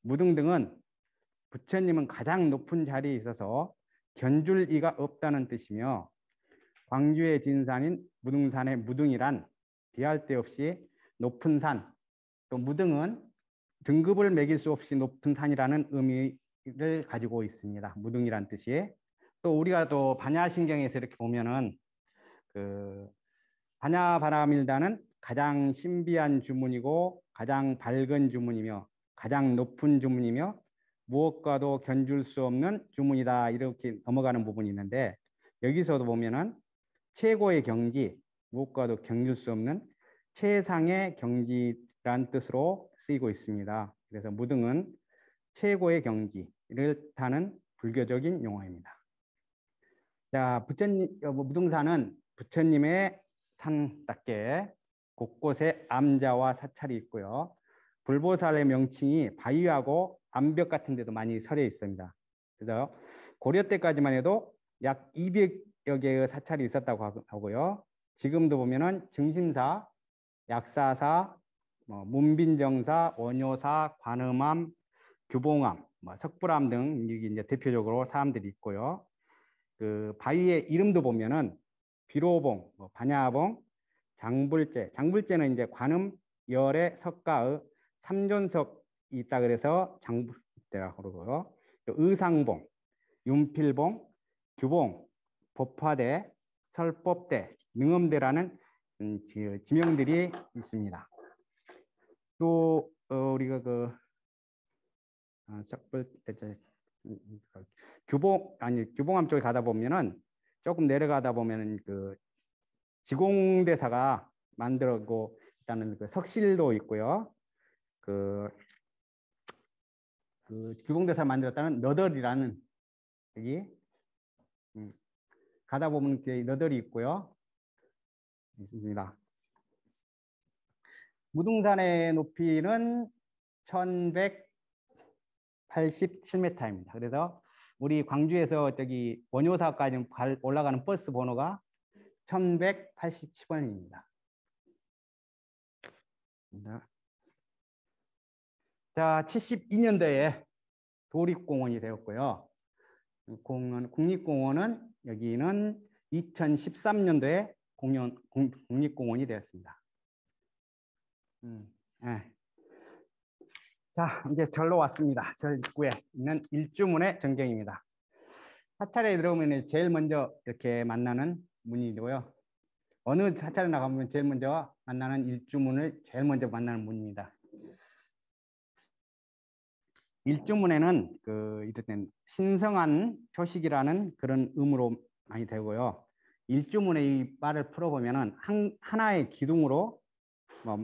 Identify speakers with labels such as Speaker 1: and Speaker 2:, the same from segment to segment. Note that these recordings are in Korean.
Speaker 1: 무등등은 부처님은 가장 높은 자리에 있어서 견줄 이가 없다는 뜻이며 광주의 진산인 무등산의 무등이란 비할 데 없이 높은 산, 또 무등은 등급을 매길 수 없이 높은 산이라는 의미를 가지고 있습니다. 무등이란 뜻이. 또 우리가 또 반야신경에서 이렇게 보면은 그 반야바라밀다는 가장 신비한 주문이고 가장 밝은 주문이며 가장 높은 주문이며 무엇과도 견줄 수 없는 주문이다 이렇게 넘어가는 부분이 있는데 여기서도 보면은 최고의 경지, 무엇과도 견줄 수 없는 최상의 경지란 뜻으로 쓰이고 있습니다. 그래서 무등은 최고의 경지를 타는 불교적인 용어입니다. 자, 무등산은 부처님의 산답게 곳곳에 암자와 사찰이 있고요. 불보살의 명칭이 바위하고 암벽 같은 데도 많이 서려 있습니다. 그래서 고려 때까지만 해도 약 200여 개의 사찰이 있었다고 하고요. 지금도 보면은 증신사, 약사사, 문빈정사, 원효사, 관음암, 규봉암, 석불암 등 이제 대표적으로 사람들이 있고요. 그 바위의 이름도 보면은 비로봉, 반야봉, 장불재. 장불재는 이제 관음 열의 석가의 삼존석이 있다 그래서 장불재라고 그러고요. 의상봉, 윤필봉, 규봉, 법화대, 설법대, 능엄대라는 지명들이 있습니다. 또 우리가 규봉암 쪽에 가다 보면은 조금 내려가다 보면은 그 지공대사가 만들고 있다는 그 석실도 있고요. 그 규봉대사 만들었다는 너덜이라는 여기 가다 보면 너덜이 있고요. 있습니다. 무등산의 높이는 1187m입니다. 그래서 우리 광주에서 저기 원효사까지 올라가는 버스 번호가 1187번입니다. 자, 72년도에 도립공원이 되었고요. 국립공원은 여기는 2013년도에 국립공원이 되었습니다. 네. 자, 이제 절로 왔습니다. 절 입구에 있는 일주문의 전경입니다. 사찰에 들어오면 제일 먼저 이렇게 만나는 문이고요. 어느 사찰에 나가면 제일 먼저 만나는 일주문을 제일 먼저 만나는 문입니다. 일주문에는 이렇게 신성한 표식이라는 그런 의미로 많이 되고요. 일주문의 이 말을 풀어보면은 하나의 기둥으로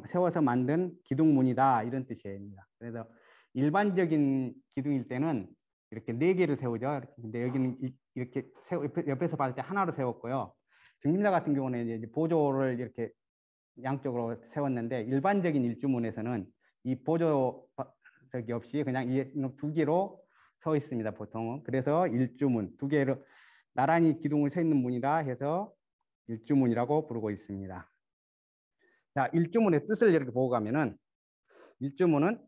Speaker 1: 세워서 만든 기둥문이다 이런 뜻입니다. 그래서 일반적인 기둥일 때는 이렇게 4개를 세우죠. 근데 여기는 이렇게 옆에서 봤을 때 하나로 세웠고요. 증림자 같은 경우는 이제 보조를 이렇게 양쪽으로 세웠는데 일반적인 일주문에서는 이 보조 저기 없이 그냥 이 2개로 서 있습니다. 보통은. 그래서 일주문 2개로 나란히 기둥을 서 있는 문이라 해서 일주문이라고 부르고 있습니다. 자, 일주문의 뜻을 이렇게 보고 가면은 일주문은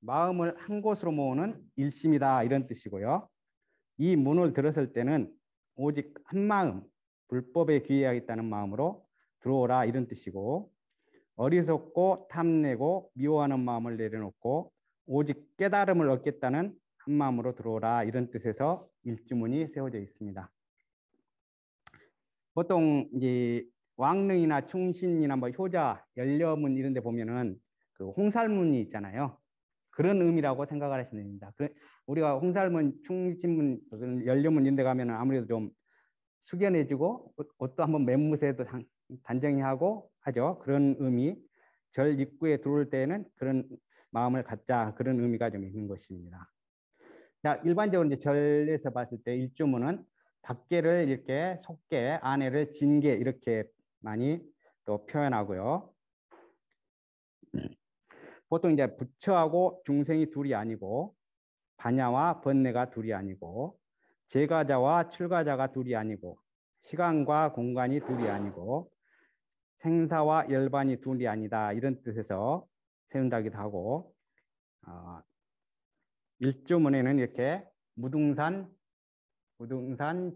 Speaker 1: 마음을 한 곳으로 모으는 일심이다 이런 뜻이고요. 이 문을 들었을 때는 오직 한 마음, 불법에 귀의하겠다는 마음으로 들어오라 이런 뜻이고 어리석고 탐내고 미워하는 마음을 내려놓고 오직 깨달음을 얻겠다는 한 마음으로 들어오라 이런 뜻에서 일주문이 세워져 있습니다. 보통 이제 왕릉이나 충신이나 효자, 연려문 이런 데 보면은 그 홍살문이 있잖아요. 그런 의미라고 생각을 하시면 됩니다. 우리가 홍살문, 충신문, 연려문 이런 데 가면은 아무래도 좀 숙연해지고 옷도 한번 맨무새도 단정히 하고 하죠. 그런 의미. 절 입구에 들어올 때는 그런 마음을 갖자 그런 의미가 좀 있는 것입니다. 자, 일반적으로 이제 절에서 봤을 때 일주문은 밖에를 이렇게 속개, 안에를 진개 이렇게 많이 또 표현하고요. 보통 이제 부처하고 중생이 둘이 아니고 반야와 번뇌가 둘이 아니고 제가자와 출가자가 둘이 아니고 시간과 공간이 둘이 아니고 생사와 열반이 둘이 아니다 이런 뜻에서 세운다기도 하고 일조문에는 이렇게 무등산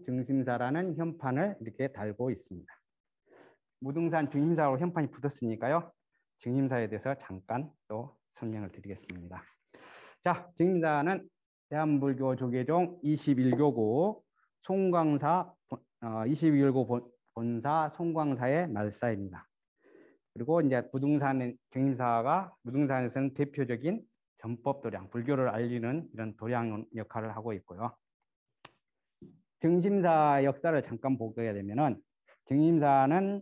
Speaker 1: 증심사라는 현판을 이렇게 달고 있습니다. 무등산 증심사로 현판이 붙었으니까요. 증심사에 대해서 잠깐 또 설명을 드리겠습니다. 자, 증심사는 대한불교 조계종 21교구 송광사 21교구 본사 송광사의 말사입니다. 그리고 이제 무등산 증심사가 무등산에서는 대표적인 전법도량, 불교를 알리는 이런 도량 역할을 하고 있고요. 증심사 역사를 잠깐 보게 되면은 증심사는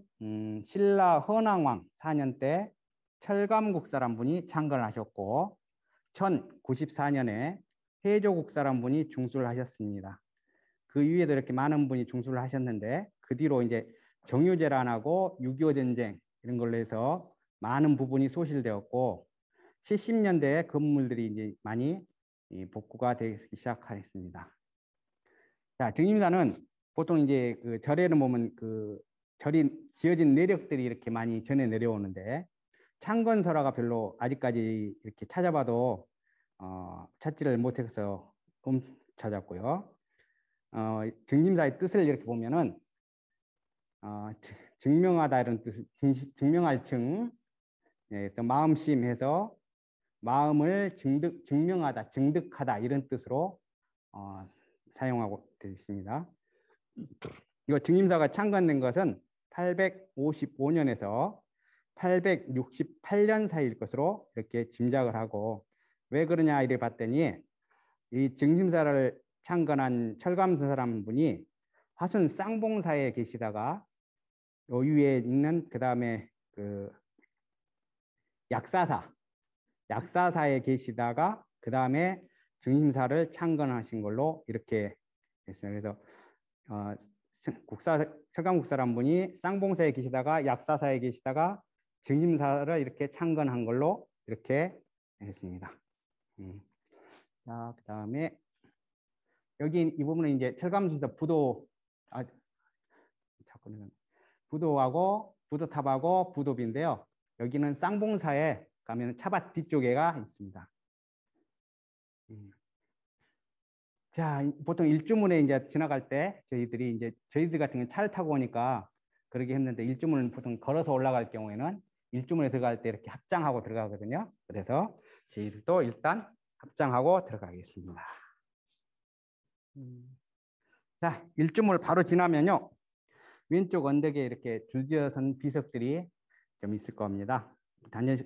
Speaker 1: 신라 헌왕왕 4년 때 철감국사란 분이 창건을 하셨고 1094년에 해조국사란 분이 중수를 하셨습니다. 그 위에도 이렇게 많은 분이 중수를 하셨는데 그 뒤로 이제 정유재란하고 6.25 전쟁 이런 걸로 해서 많은 부분이 소실되었고 70년대에 건물들이 이제 많이 복구가 되기 시작했습니다. 자, 증심사는 보통 이제 그 절에는 보면 그 절이 지어진 내력들이 이렇게 많이 전해 내려오는데 창건설화가 별로 아직까지 이렇게 찾아봐도 찾지를 못해서 찾았고요. 증심사의 뜻을 이렇게 보면은 증명하다 이런 뜻, 증명할 증, 또 마음심해서 마음을 증명하다, 증득하다 이런 뜻으로 사용하고 있습니다. 이거 증심사가 창건된 것은 855년에서 868년 사이일 것으로 이렇게 짐작을 하고 왜 그러냐 이래 봤더니 이 증심사를 창건한 철감사라는 분이 화순 쌍봉사에 계시다가 요 위에 있는 그 다음에 그 약사사에 계시다가 그 다음에 증심사를 창건하신 걸로 이렇게 했어요. 그래서 철감국사란 분이 쌍봉사에 계시다가 약사사에 계시다가 증심사를 이렇게 창건한 걸로 이렇게 했습니다. 자, 그 다음에 여기 이 부분은 이제 철감순서 부도하고 부도탑하고 부도비인데요. 여기는 쌍봉사에 가면 차밭 뒤쪽에가 있습니다. 자, 보통 일주문에 이제 지나갈 때 저희들 같은 경우는 차를 타고 오니까 그러기 힘든데 일주문은 보통 걸어서 올라갈 경우에는 일주문에 들어갈 때 이렇게 합장하고 들어가거든요. 그래서 저희들도 일단 합장하고 들어가겠습니다. 자, 일주문을 바로 지나면요. 왼쪽 언덕에 이렇게 줄지어선 비석들이 좀 있을 겁니다.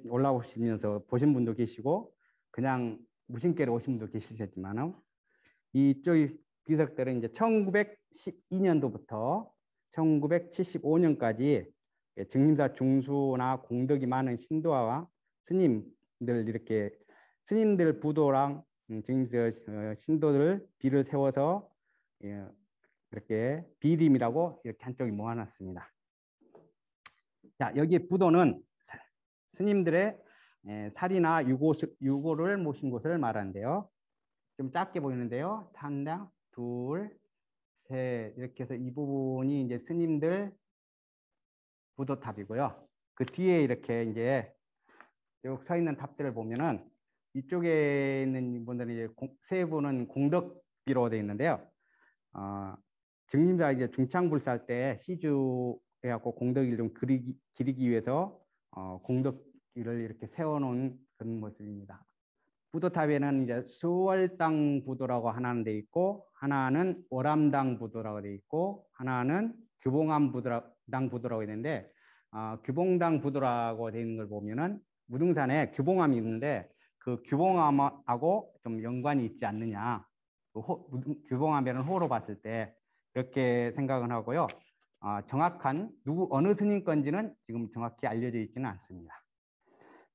Speaker 1: 올라오시면서 보신 분도 계시고 그냥 무심결에 오신 분도 계시겠지만 이쪽 비석들은 이제 1912년도부터 1975년까지 증심사 중수나 공덕이 많은 신도와 스님들 부도랑 증심사 신도들 비를 세워서 이렇게 비림이라고 이렇게 한쪽에 모아놨습니다. 자, 여기 부도는 스님들의 살이나 유고를 모신 곳을 말하는데요. 좀 작게 보이는데요. 한, 둘, 셋 이렇게 해서 이 부분이 이제 스님들 부도탑이고요. 그 뒤에 이렇게 이제 쭉 서 있는 탑들을 보면은 이쪽에 있는 분들은 이제 세 분은 공덕비로 되어 있는데요. 증심사 이제 중창불사할 때 시주해갖고 공덕을 좀 기리기 위해서 공덕기를 이렇게 세워놓은 그런 모습입니다. 부도탑에는 이제 수월당 부도라고 하나는 돼 있고 하나는 오람당 부도라고 돼 있고 하나는 규봉암 당 부도라고 있는데 규봉당 부도라고 돼 있는 걸 보면은 무등산에 규봉암이 있는데 그 규봉암하고 좀 연관이 있지 않느냐. 규봉암에는 호로 봤을 때 그렇게 생각은 하고요. 정확한 어느 스님 건지는 지금 정확히 알려져 있지는 않습니다.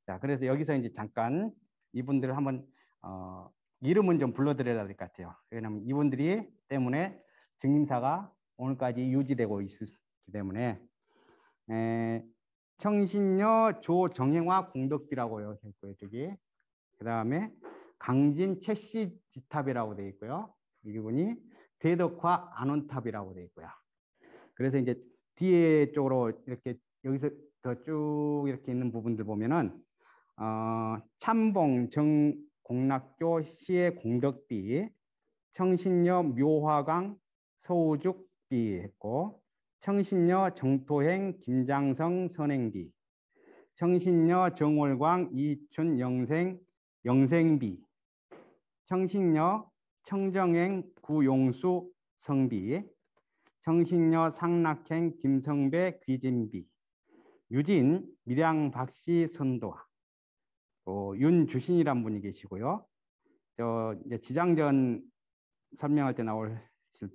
Speaker 1: 자, 그래서 여기서 이제 잠깐 이분들을 한번 이름은 좀 불러드려야 될 것 같아요. 왜냐하면 이분들이 때문에 증심사가 오늘까지 유지되고 있기 때문에 청신녀 조정행화 공덕비라고 되어 있고요. 저기 그 다음에 강진 채씨 지탑이라고 되어 있고요. 이분이 대덕화 안원탑이라고 되어 있고요. 그래서 이제 뒤에 쪽으로 이렇게 여기서 더 쭉 이렇게 있는 부분들 보면은 참봉, 공락교 시의 공덕비, 청신녀 묘화강 서우죽비 했고, 청신녀 정토행 김장성 선행비, 청신녀 정월광 이춘 영생비, 청신녀 청정행 구용수 성비, 청신녀 상락행 김성배 귀진비, 유진 밀양 박씨 선도와, 또 윤주신이란 분이 계시고요. 이제 지장전 설명할 때 나오실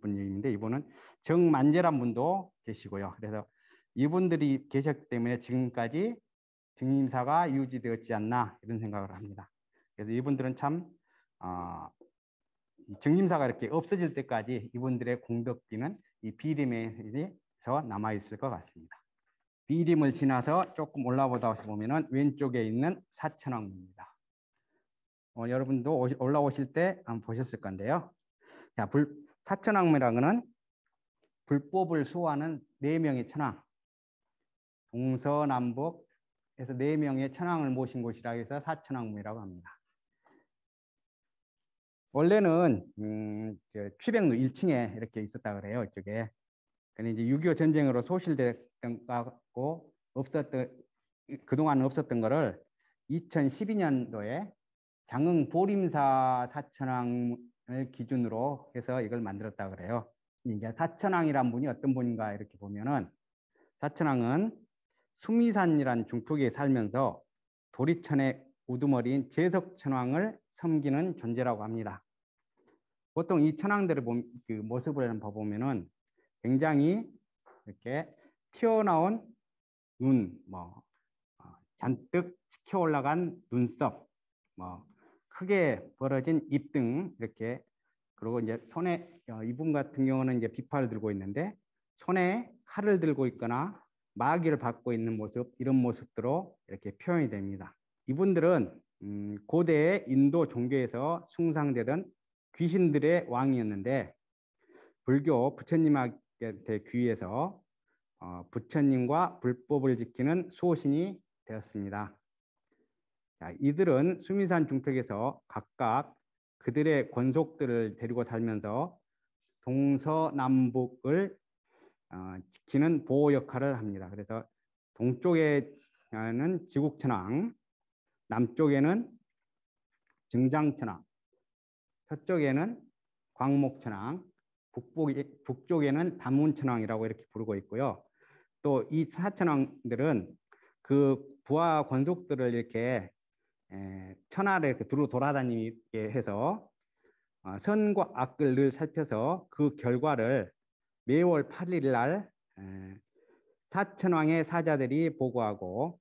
Speaker 1: 분인데 이분은 정만재란 분도 계시고요. 그래서 이분들이 계셨기 때문에 지금까지 증림사가 유지되었지 않나 이런 생각을 합니다. 그래서 이분들은 참 증림사가 이렇게 없어질 때까지 이분들의 공덕비는 이 비림에서 남아 있을 것 같습니다. 비림을 지나서 조금 올라보다 보면은 왼쪽에 있는 사천왕입니다. 여러분도 올라오실 때 한번 보셨을 건데요. 자, 사천왕이라는 것은 불법을 수호하는 4명의 천왕, 동서남북에서 4명의 천왕을 모신 곳이라 해서 사천왕문이라고 합니다. 원래는 취백로 1층에 이렇게 있었다 그래요. 이쪽에. 근데 이제 6.25 전쟁으로 소실됐던 거고 그동안 없었던 거를 2012년도에 장흥 보림사 사천왕을 기준으로 해서 이걸 만들었다 그래요. 이제 사천왕이란 분이 어떤 분인가 이렇게 보면은, 사천왕은 수미산이란 중턱에 살면서 도리천의 우두머리인 제석천왕을 섬기는 존재라고 합니다. 보통 이 천왕들의 그 모습을 봐보면은 굉장히 이렇게 튀어나온 눈, 잔뜩 치켜 올라간 눈썹, 크게 벌어진 입 등 이렇게, 그리고 이제 손에 이분 같은 경우는 이제 비파를 들고 있는데 손에 칼을 들고 있거나 마귀를 받고 있는 모습, 이런 모습들로 이렇게 표현이 됩니다. 이분들은 고대 인도 종교에서 숭상되던 귀신들의 왕이었는데 불교 부처님한테 귀해서 부처님과 불법을 지키는 수호신이 되었습니다. 자, 이들은 수미산 중턱에서 각각 그들의 권속들을 데리고 살면서 동서남북을 지키는 보호 역할을 합니다. 그래서 동쪽에는 지국천왕, 남쪽에는 증장천왕, 서쪽에는 광목천왕, 북쪽에는 단문천왕이라고 이렇게 부르고 있고요. 또 이 사천왕들은 그 부하 권속들을 이렇게 천하를 이렇게 두루 돌아다니게 해서 선과 악을 늘 살펴서 그 결과를 매월 8일 날 사천왕의 사자들이 보고하고,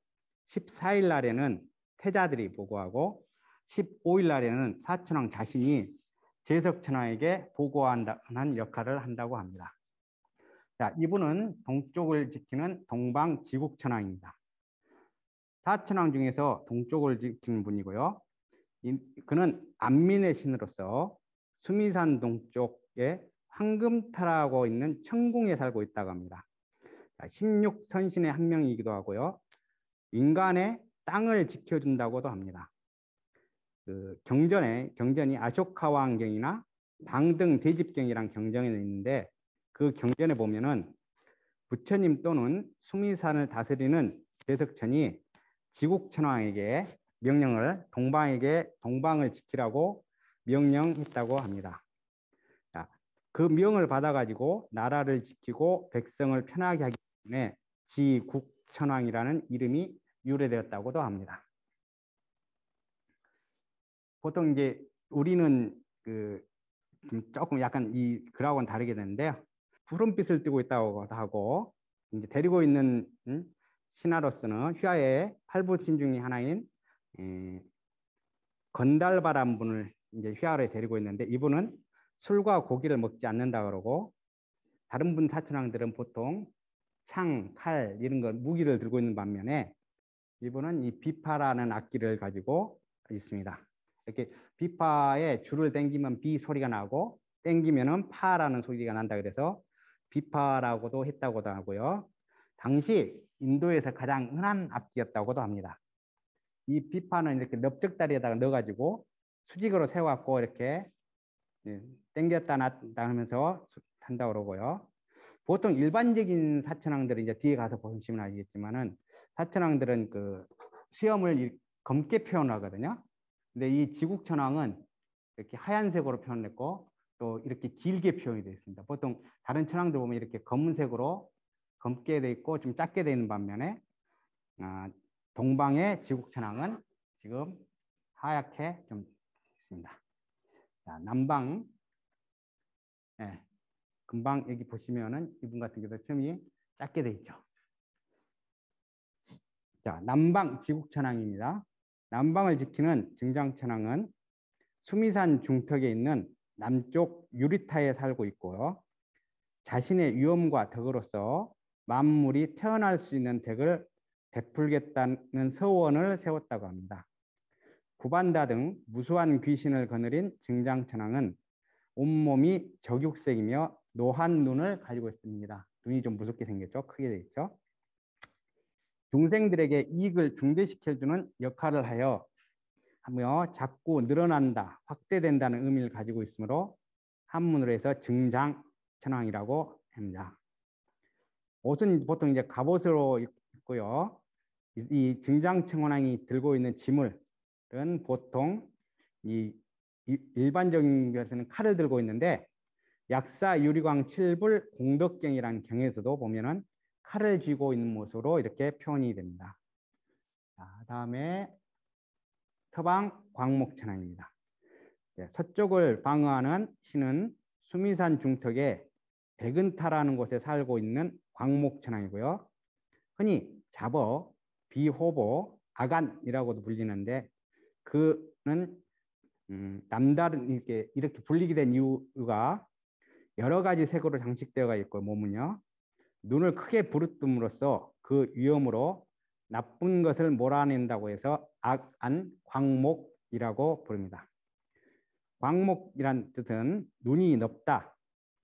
Speaker 1: 14일 날에는 태자들이 보고하고, 15일 날에는 사천왕 자신이 제석천왕에게 보고하는 역할을 한다고 합니다. 자, 이분은 동쪽을 지키는 동방지국천왕입니다. 사천왕 중에서 동쪽을 지키는 분이고요. 그는 안민의 신으로서 수미산 동쪽에 황금타라고 있는 천궁에 살고 있다고 합니다. 16선신의 한 명이기도 하고요. 인간의 땅을 지켜준다고도 합니다. 그 경전이 아쇼카왕경이나 방등대집경이란 경전이 있는데, 그 경전에 보면은 부처님 또는 수미산을 다스리는 제석천이 지국천왕에게 동방을 지키라고 명령했다고 합니다. 자, 그 명을 받아가지고 나라를 지키고 백성을 편하게 하기 때문에 지국천왕이라는 이름이 유래되었다고도 합니다. 보통 이제 우리는 조금 약간 이 글하고는 다르게 되는데요. 푸른빛을 띠고 있다고 하고, 이제 데리고 있는 신하로서는 휘하의 8부신 중의 하나인 건달바란 분을 이제 휘하로 데리고 있는데, 이분은 술과 고기를 먹지 않는다 그러고, 다른 분 사천왕들은 보통 창, 칼 이런 거 무기를 들고 있는 반면에 이분은 이 비파라는 악기를 가지고 있습니다. 이렇게 비파에 줄을 당기면 비 소리가 나고 당기면은 파라는 소리가 난다 그래서 비파라고도 했다고도 하고요. 당시 인도에서 가장 흔한 악기였다고도 합니다. 이 비파는 이렇게 넓적다리에다가 넣어가지고 수직으로 세워갖고 이렇게 당겼다 놨다 하면서 한다고 그러고요. 보통 일반적인 사천왕들은 이제 뒤에 가서 보시면 알겠지만은 사천왕들은 그 수염을 검게 표현하거든요. 근데 이 지국천왕은 이렇게 하얀색으로 표현했고 또 이렇게 길게 표현이 되어 있습니다. 보통 다른 천왕들 보면 이렇게 검은색으로 검게 되어 있고 좀 작게 되어 있는 반면에 동방의 지국천왕은 지금 하얗게 좀 있습니다. 자, 남방, 예, 금방 여기 보시면은 이분 같은 경우도 점이 작게 돼 있죠. 자, 남방 지국천왕입니다. 남방을 지키는 증장천왕은 수미산 중턱에 있는 남쪽 유리타에 살고 있고요. 자신의 위엄과 덕으로서 만물이 태어날 수 있는 덕을 베풀겠다는 서원을 세웠다고 합니다. 구반다 등 무수한 귀신을 거느린 증장천왕은 온몸이 적육색이며 노한 눈을 가지고 있습니다. 눈이 좀 무섭게 생겼죠? 크게 되어 있죠? 중생들에게 이익을 중대시켜주는 역할을 하여 자꾸 늘어난다, 확대된다는 의미를 가지고 있으므로 한문으로 해서 증장천왕이라고 합니다. 옷은 보통 이제 갑옷으로 입고요. 이 증장천왕이 들고 있는 짐을은 보통 일반적인 것에서는 칼을 들고 있는데 약사 유리광 칠불 공덕경이라는 경에서도 보면은 칼을 쥐고 있는 모습으로 이렇게 표현이 됩니다. 자, 다음에 서방 광목천왕입니다. 서쪽을 방어하는 신은 수미산 중턱에 백은타라는 곳에 살고 있는 광목천왕이고요. 흔히 잡어, 비호보, 아간이라고도 불리는데 그는 남다른 이렇게 불리게 된 이유가 여러 가지 색으로 장식되어 있고 몸은요. 눈을 크게 부르뜸으로써 그 위험으로 나쁜 것을 몰아낸다고 해서 악안 광목이라고 부릅니다. 광목이란 뜻은 눈이 높다는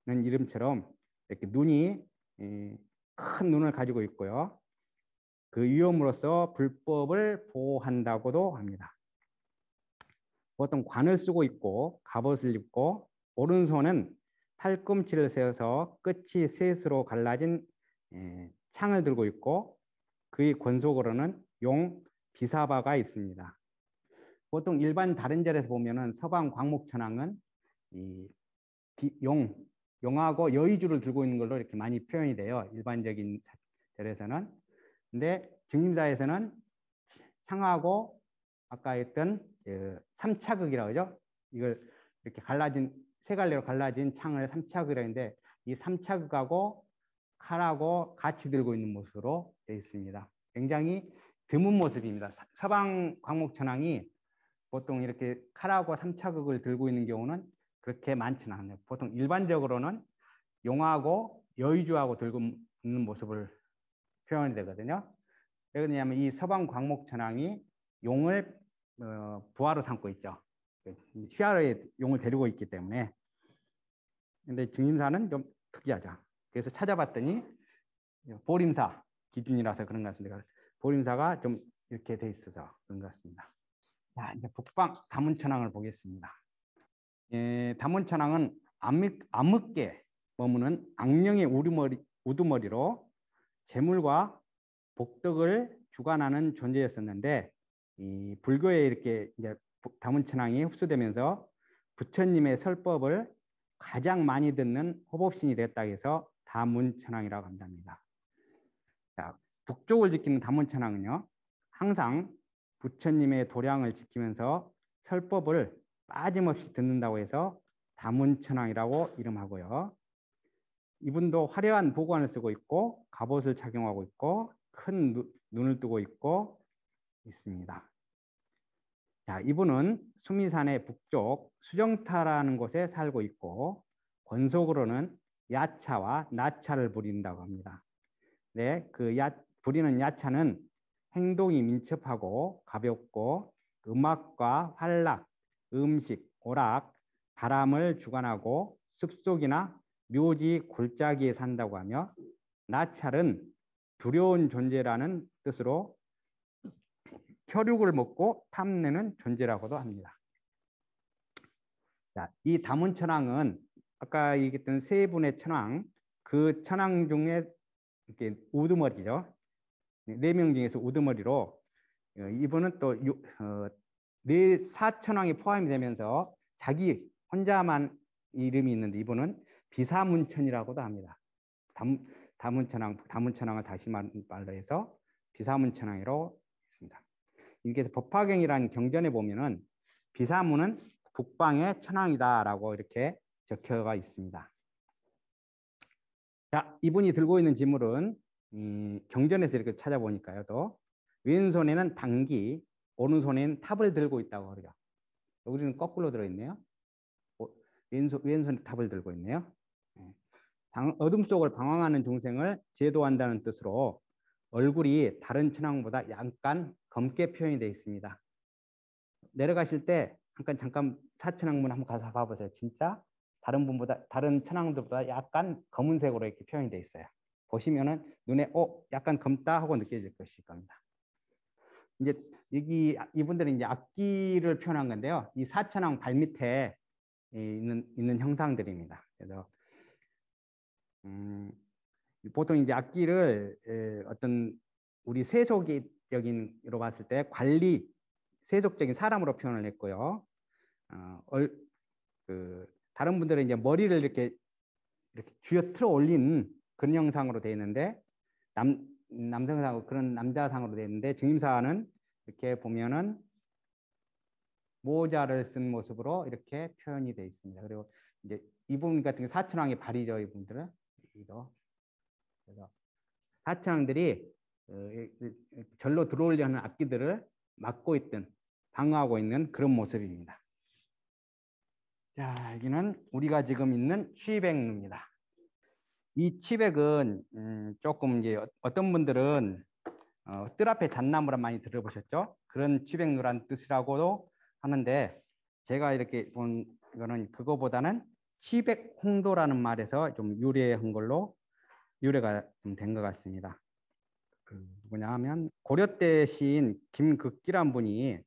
Speaker 1: 이름처럼 이렇게 눈이 큰 눈을 가지고 있고요. 그 위험으로써 불법을 보호한다고도 합니다. 보통 관을 쓰고 있고 갑옷을 입고 오른손은 팔꿈치를 세워서 끝이 셋으로 갈라진 창을 들고 있고 그의 권속으로는 용 비사바가 있습니다. 보통 일반 다른 절에서 보면은 서방 광목천왕은 이 용하고 여의주를 들고 있는 걸로 이렇게 많이 표현이 돼요. 일반적인 절에서는. 근데 증림사에서는 창하고 아까 했던 삼차극이라고 하죠. 이걸 이렇게 갈라진 세 갈래로 갈라진 창을 삼차극이라고 하는데 이 삼차극하고 칼하고 같이 들고 있는 모습으로 되어 있습니다. 굉장히 드문 모습입니다. 서방 광목천왕이 보통 이렇게 칼하고 삼차극을 들고 있는 경우는 그렇게 많지는 않아요. 보통 일반적으로는 용하고 여의주하고 들고 있는 모습을 표현이 되거든요. 왜 그러냐면 이 서방 광목천왕이 용을 부하로 삼고 있죠. 휘하에 용을 데리고 있기 때문에. 근데 증림사는 좀 특이하죠. 그래서 찾아봤더니 보림사 기준이라서 그런 것 같습니다. 보림사가 좀 이렇게 돼 있어서 그런 것 같습니다. 자, 이제 북방 다문천왕을 보겠습니다. 다문천왕은 암흑계 머무는 악령의 우두머리로 재물과 복덕을 주관하는 존재였었는데 이 불교에 이렇게 이제 다문천왕이 흡수되면서 부처님의 설법을 가장 많이 듣는 호법신이 됐다 해서 다문천왕이라고 한답니다. 자, 북쪽을 지키는 다문천왕은요, 항상 부처님의 도량을 지키면서 설법을 빠짐없이 듣는다고 해서 다문천왕이라고 이름하고요. 이분도 화려한 보관을 쓰고 있고 갑옷을 착용하고 있고 큰 눈을 뜨고 있고 있습니다. 자, 이분은 수미산의 북쪽 수정타라는 곳에 살고 있고 권속으로는 야차와 나차를 부린다고 합니다. 네, 부리는 야차는 행동이 민첩하고 가볍고 음악과 활락, 음식, 오락, 바람을 주관하고 숲속이나 묘지 골짜기에 산다고 하며 나찰은 두려운 존재라는 뜻으로 혈육을 먹고 탐내는 존재라고도 합니다. 자, 이 다문천왕은 아까 얘기했던 세 분의 천왕, 그 천왕 중에 이렇게 우두머리죠. 네 명 중에서 우두머리로 이분은 또 네 사천왕이 포함이 되면서 자기 혼자만 이름이 있는데 이분은 비사문천이라고도 합니다. 다문천왕을 다시 말로 해서 비사문천왕이라고 있습니다. 이렇게 해서 법화경이라는 경전에 보면은 비사문은 북방의 천왕이다라고 이렇게 적혀가 있습니다. 자, 이분이 들고 있는 지물은 경전에서 이렇게 찾아보니까요. 또 왼손에는 당기, 오른손에는 탑을 들고 있다고 그러죠. 우리는 거꾸로 들어있네요. 왼손에 탑을 들고 있네요. 어둠 속을 방황하는 중생을 제도한다는 뜻으로 얼굴이 다른 천왕보다 약간 검게 표현이 되어 있습니다. 내려가실 때 잠깐 사천왕문 한번 가서 봐보세요. 진짜 다른 천왕들보다 약간 검은색으로 이렇게 표현이 되어 있어요. 보시면은 눈에 약간 검다 하고 느껴질 것일 겁니다. 이제 이분들은 이제 악기를 표현한 건데요. 이 사천왕 발밑에 있는 형상들입니다. 그래서 보통 이제 악기를 어떤 우리 세속적인으로 봤을 때 세속적인 사람으로 표현을 했고요. 다른 분들은 이제 머리를 이렇게 쥐어 틀어 올린 그런 형상으로 되어 있는데 남성상으로 그런 남자상으로 되어 있는데 증임사는 이렇게 보면은 모자를 쓴 모습으로 이렇게 표현이 되어 있습니다. 그리고 이제 이분 같은 게 사천왕의 발이죠. 이분들은 이거 그래서 사천왕들이 절로 들어오려는 악기들을 막고 있던 방어하고 있는 그런 모습입니다. 자, 여기는 우리가 지금 있는 취백루입니다. 이 취백은 조금 이제 어떤 분들은 뜰 앞에 잣나무란 많이 들어보셨죠? 그런 취백루란 뜻이라고도 하는데 제가 이렇게 본 이거는 그거보다는 취백홍도라는 말에서 좀 유래가 좀 된 것 같습니다. 뭐냐 하면 고려 때 시인 김극기란 분이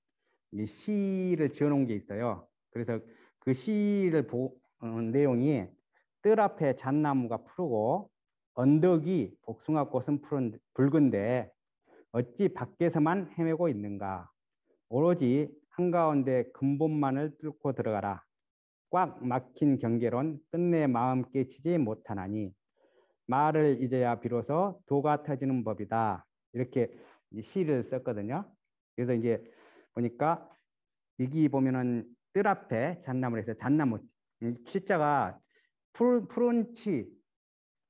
Speaker 1: 이 시를 지어놓은 게 있어요. 그래서 그 시를 내용이 뜰 앞에 잣나무가 푸르고 언덕이 복숭아꽃은 붉은데 어찌 밖에서만 헤매고 있는가. 오로지 한가운데 근본만을 뚫고 들어가라. 꽉 막힌 경계론 끝내 마음 깨치지 못하나니 말을 잊어야 비로소 도가 터지는 법이다. 이렇게 시를 썼거든요. 그래서 이제 보니까 여기 보면은 뜰 앞에 잣나무에서 잣나무 취자가 푸른 치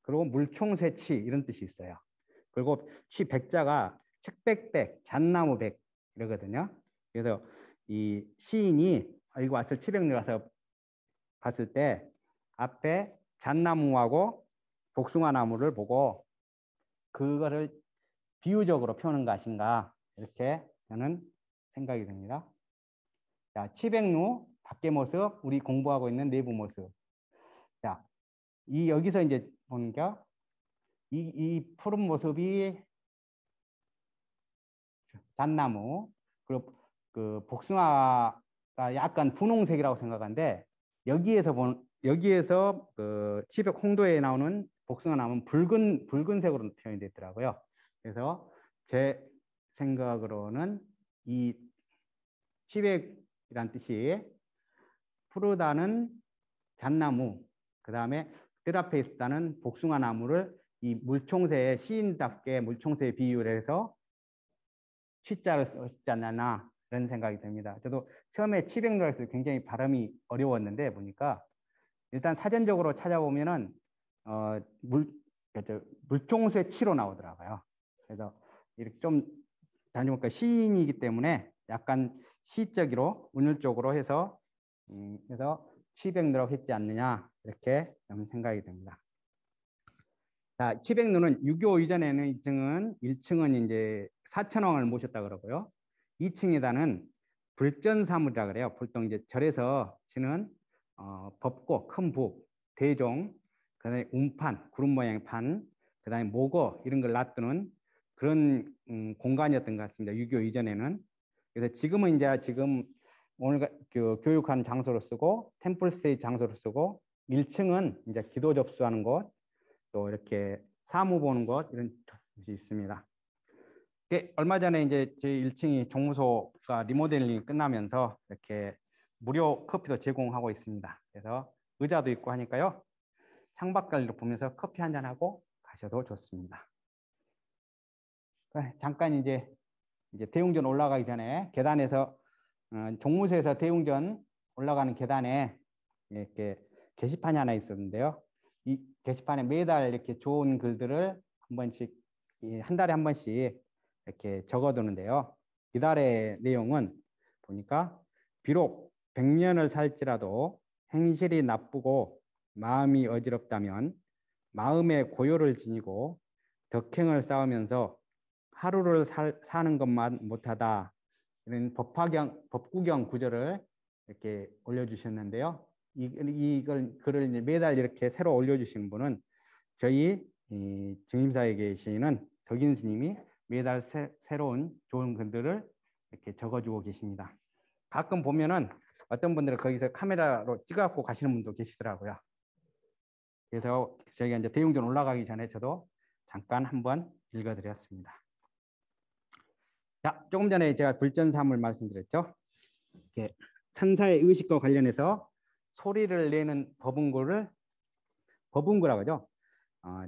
Speaker 1: 그리고 물총새 치 이런 뜻이 있어요. 그리고 백자가 측백백 잣나무백 이러거든요. 그래서 이 시인이 이거 왔을 치백리 가서 봤을 때 앞에 잣나무하고 복숭아나무를 보고 그거를 비유적으로 표현한 것인가 이렇게 저는 생각이 듭니다. 자, 치백루 밖의 모습, 우리 공부하고 있는 내부 모습. 자, 여기서 이제 보니까 이 푸른 모습이 잣나무, 그리고 그 복숭아가 약간 분홍색이라고 생각하는데 여기에서 그 치백 홍도에 나오는 복숭아 나무는 붉은색으로 표현이 됐더라고요. 그래서 제 생각으로는 이 치백이란 뜻이 푸르다는 잣나무, 그 다음에 뜰 앞에 있다는 복숭아 나무를 이 물총새의 시인답게 물총새에 비유를 해서 취자를 쓰지 않나 이런 생각이 듭니다. 저도 처음에 치백루라 해서 굉장히 발음이 어려웠는데 보니까 일단 사전적으로 찾아보면은 물총새 치로 나오더라고요. 그래서 이렇게 좀 다녀보니까 시인이기 때문에 약간 시적으로 운율적으로 해서 그래서 치백루라고 했지 않느냐 이렇게 생각이 듭니다. 자, 치백루는 유교 이전에는 1층은 이제 사천왕을 모셨다 그러고요. 2층에다는 불전사물이라 그래요. 보통 이제 절에서 지는 법고, 큰 복, 대종, 그다음에 운판, 구름 모양의 판, 그다음에 모거 이런 걸 놔두는 그런 공간이었던 것 같습니다. 유교 이전에는. 그래서 지금은 이제 지금 오늘 그 교육하는 장소로 쓰고 템플스테이 장소로 쓰고 1층은 이제 기도 접수하는 곳, 또 이렇게 사무 보는 곳 이런 곳이 있습니다. 얼마 전에 이제 제 1층이 종무소가 리모델링이 끝나면서 이렇게 무료 커피도 제공하고 있습니다. 그래서 의자도 있고 하니까요. 창밖을 보면서 커피 한잔 하고 가셔도 좋습니다. 잠깐 이제 대웅전 올라가기 전에 계단에서 종무소에서 대웅전 올라가는 계단에 이렇게 게시판이 하나 있었는데요. 이 게시판에 매달 이렇게 좋은 글들을 한 번씩 한 달에 한 번씩 이렇게 적어두는데요. 이달의 내용은 보니까 비록 100년을 살지라도 행실이 나쁘고 마음이 어지럽다면 마음의 고요를 지니고 덕행을 쌓으면서 하루를 사는 것만 못하다. 이런 법구경 구절을 이렇게 올려주셨는데요. 이걸 글을 매달 이렇게 새로 올려주신 분은 저희 증임사에 계시는 덕인 스님이 매달 새로운 좋은 글들을 이렇게 적어주고 계십니다. 가끔 보면은 어떤 분들은 거기서 카메라로 찍어갖고 가시는 분도 계시더라고요. 그래서 저희가 이제 대웅전 올라가기 전에 저도 잠깐 한번 읽어드렸습니다. 자, 조금 전에 제가 불전사물 말씀드렸죠. 이렇게 산사의 의식과 관련해서 소리를 내는 법운구라고 하죠.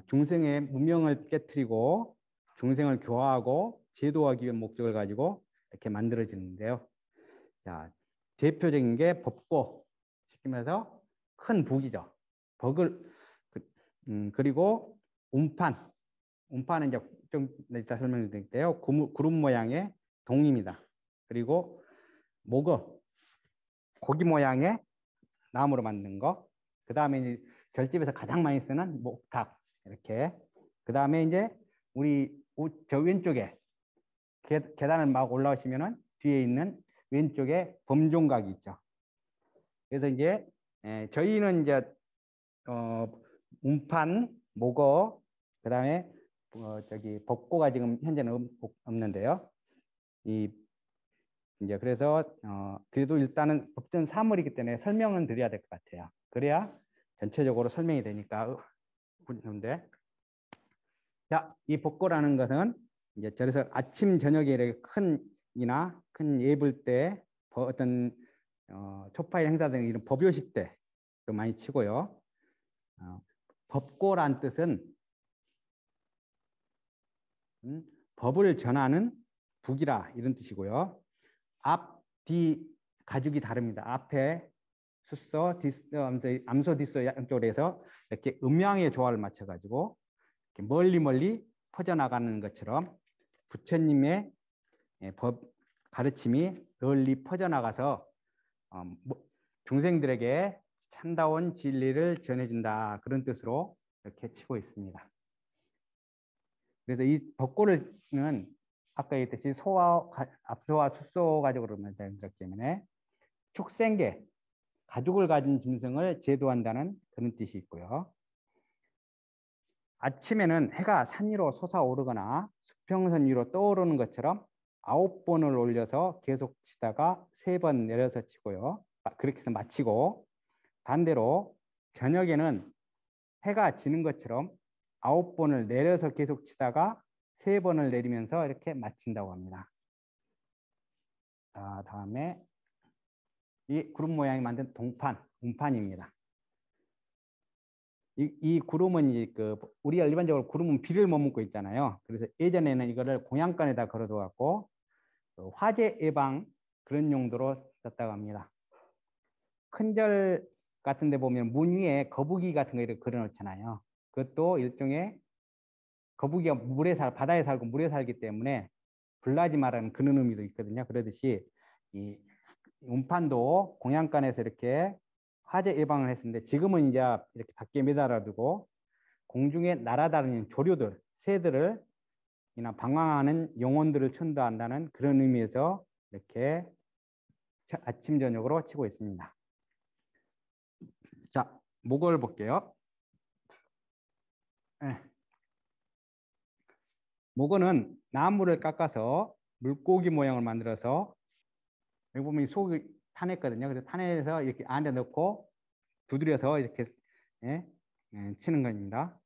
Speaker 1: 중생의 문명을 깨트리고 중생을 교화하고 제도하기 위한 목적을 가지고 이렇게 만들어지는데요. 자, 대표적인 게 법고, 시키면서 큰 북이죠. 그리고 운판은 이제 좀 이따 설명드릴게요. 구름 모양의 동입니다. 그리고 목어, 고기 모양의 나무로 만든 거. 그 다음에 절집에서 가장 많이 쓰는 목탁 이렇게. 그 다음에 이제 우리 저 왼쪽에 계단을 막 올라오시면은 뒤에 있는 왼쪽에 범종각이 있죠. 그래서 이제 저희는 이제 운판, 목어, 그 다음에 저기 법고가 지금 현재는 없는데요. 이제 그래서 그래도 일단은 법전 사물이기 때문에 설명은 드려야 될 것 같아요. 그래야 전체적으로 설명이 되니까. 그런데 자, 이 법고라는 것은 이제 그래서 아침 저녁에 이렇게 큰 예불 때 어떤 초파일 행사 등 이런 법요식 때 많이 치고요. 법고란 뜻은 법을 전하는 북이라 이런 뜻이고요. 앞, 뒤 가죽이 다릅니다. 앞에 숫서, 암소, 뒷소 양쪽으로 해서 이렇게 음양의 조화를 맞춰가지고 이렇게 멀리 퍼져나가는 것처럼 부처님의 법 가르침이 널리 퍼져나가서 중생들에게 참다운 진리를 전해준다. 그런 뜻으로 이렇게 치고 있습니다. 그래서 이 법고는 아까 얘기했듯이 앞소와 숫소 가족으로 만들었기 때문에 축생계, 가족을 가진 짐승을 제도한다는 그런 뜻이 있고요. 아침에는 해가 산 위로 솟아오르거나 수평선 위로 떠오르는 것처럼 9번을 올려서 계속 치다가 3번 내려서 치고요. 그렇게 해서 마치고, 반대로 저녁에는 해가 지는 것처럼 9번을 내려서 계속 치다가 3번을 내리면서 이렇게 마친다고 합니다. 자, 다음에 이 구름 모양이 만든 운판입니다. 이 구름은 우리가 일반적으로 구름은 비를 머금고 있잖아요. 그래서 예전에는 이거를 공양간에다 걸어둬갖고 화재 예방 그런 용도로 썼다고 합니다. 큰절 같은 데 보면 문 위에 거북이 같은 거 이렇게 그려놓잖아요. 그것도 일종의 거북이가 바다에 살고 물에 살기 때문에 불나지 말라는 그런 의미도 있거든요. 그러듯이 이 운판도 공양간에서 이렇게 화재 예방을 했었는데 지금은 이제 이렇게 밖에 매달아두고 공중에 날아다니는 조류들, 새들을 방황하는 영혼들을 천도한다는 그런 의미에서 이렇게 아침 저녁으로 치고 있습니다. 자, 목을 볼게요. 네. 목어는 나무를 깎아서 물고기 모양을 만들어서 여기 보면 타냈거든요. 그래서 타내서 이렇게 안에 넣고 두드려서 이렇게 예, 치는 겁니다.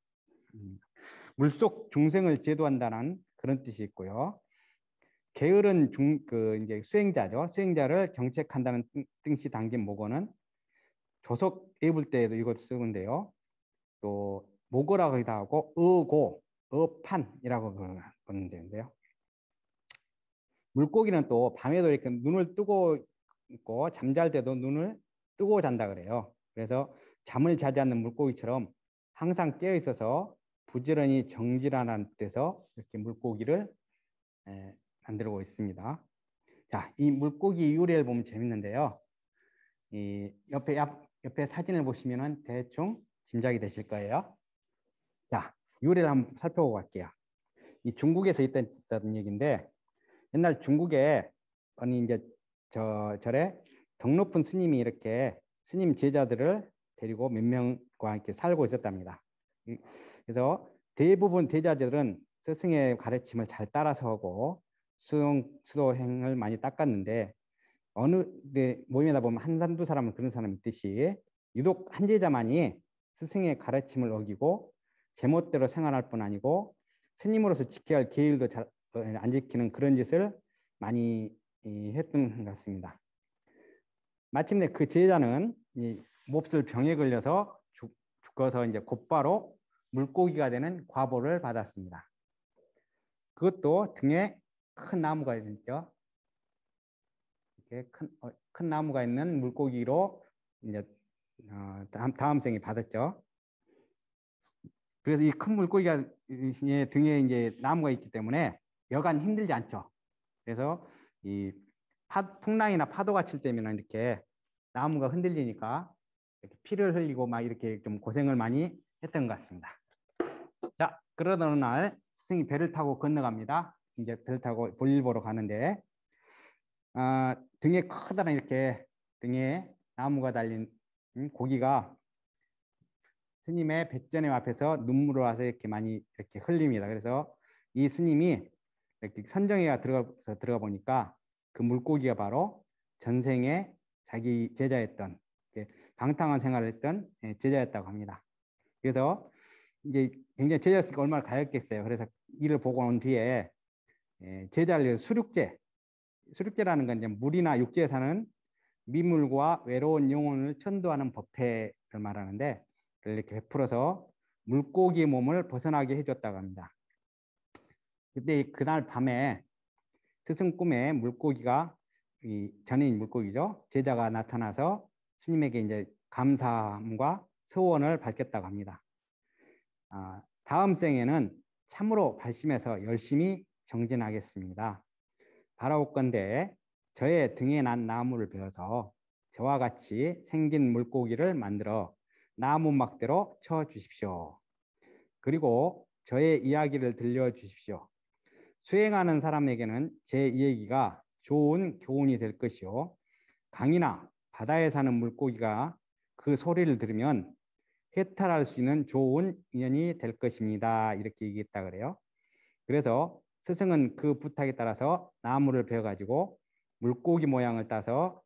Speaker 1: 물속 중생을 제도한다는 그런 뜻이 있고요. 게으른 이제 수행자죠. 수행자를 정책한다는 뜻이 담긴 목어는 조석 외울 때에도 이것 쓰는데요. 또 목어라고 하기도 하고 어고, 어판이라고 그러는데요. 물고기는 또 밤에도 이렇게 눈을 뜨고 있고 잠잘 때도 눈을 뜨고 잔다 그래요. 그래서 잠을 자지 않는 물고기처럼 항상 깨어 있어서 부지런히 정진하는 뜻에서 이렇게 물고기를 만들고 있습니다. 자, 이 물고기 유래를 보면 재밌는데요. 이 옆에 사진을 보시면은 대충 짐작이 되실 거예요. 자, 유래를 한번 살펴보고 갈게요. 이 중국에서 있던 얘기인데 옛날 중국에 아니 이제 절에 덕 높은 스님이 이렇게 스님 제자들을 데리고 몇 명과 이렇게 살고 있었답니다. 그래서 대부분 제자들은 스승의 가르침을 잘 따라서 하고 수도행을 많이 닦았는데 어느 모임에다 보면 한두 사람은 그런 사람이 있듯이 유독 한 제자만이 스승의 가르침을 어기고 제멋대로 생활할 뿐 아니고 스님으로서 지켜야 할 계율도 잘 안 지키는 그런 짓을 많이 했던 것 같습니다. 마침내 그 제자는 이 몹쓸 병에 걸려서 죽어서 이제 곧바로 물고기가 되는 과보를 받았습니다. 그것도 등에 큰 나무가 있죠. 이렇게 큰 나무가 있는 물고기로 이제 다음 생에 받았죠. 그래서 이 큰 물고기가 등에 이제 나무가 있기 때문에 여간 힘들지 않죠. 그래서 이 풍랑이나 파도가 칠 때면 이렇게 나무가 흔들리니까 이렇게 피를 흘리고 막 이렇게 좀 고생을 많이 했던 것 같습니다. 자, 그러던 어느 날 스승이 배를 타고 건너갑니다. 이제 배를 타고 볼일 보러 가는데 등에 커다란 이렇게 등에 나무가 달린 고기가 스님의 배전에 앞에서 눈물을 와서 이렇게 많이 이렇게 흘립니다. 그래서 이 스님이 이렇게 선정회가 들어가 보니까 그 물고기가 바로 전생에 자기 제자였던 방탕한 생활을 했던 제자였다고 합니다. 그래서 이제 굉장히 제자였으니까 얼마나 가였겠어요. 그래서 이를 보고 온 뒤에 제자를 위해서 수륙제라는 건 이제 물이나 육지에 사는 미물과 외로운 영혼을 천도하는 법회를 말하는데 이렇게 베풀어서 물고기 몸을 벗어나게 해줬다고 합니다. 그때 그날 밤에 스승 꿈에 물고기가 전인 물고기죠. 제자가 나타나서 스님에게 이제 감사함과 소원을 밝혔다고 합니다. 다음 생에는 참으로 발심해서 열심히 정진하겠습니다. 바라옵건대 저의 등에 난 나무를 베어서 저와 같이 생긴 물고기를 만들어 나무 막대로 쳐 주십시오. 그리고 저의 이야기를 들려 주십시오. 수행하는 사람에게는 제 이야기가 좋은 교훈이 될 것이요. 강이나 바다에 사는 물고기가 그 소리를 들으면 해탈할 수 있는 좋은 인연이 될 것입니다. 이렇게 얘기했다 그래요. 그래서 스승은 그 부탁에 따라서 나무를 베어가지고 물고기 모양을 따서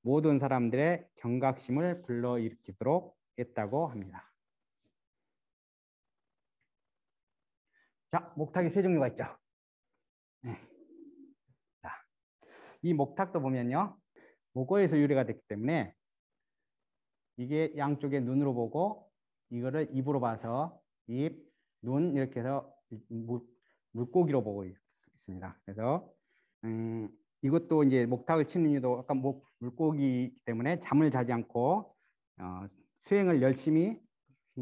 Speaker 1: 모든 사람들의 경각심을 불러일으키도록 했다고 합니다. 자, 목탁이 세 종류가 있죠. 네. 자, 이 목탁도 보면요. 목어에서 유래가 됐기 때문에 이게 양쪽에 눈으로 보고 이거를 입으로 봐서 입, 눈 이렇게 해서 물고기로 보고 있습니다. 그래서 이것도 이제 목탁을 치는 이유도 아까 물고기이기 때문에 잠을 자지 않고 수행을 열심히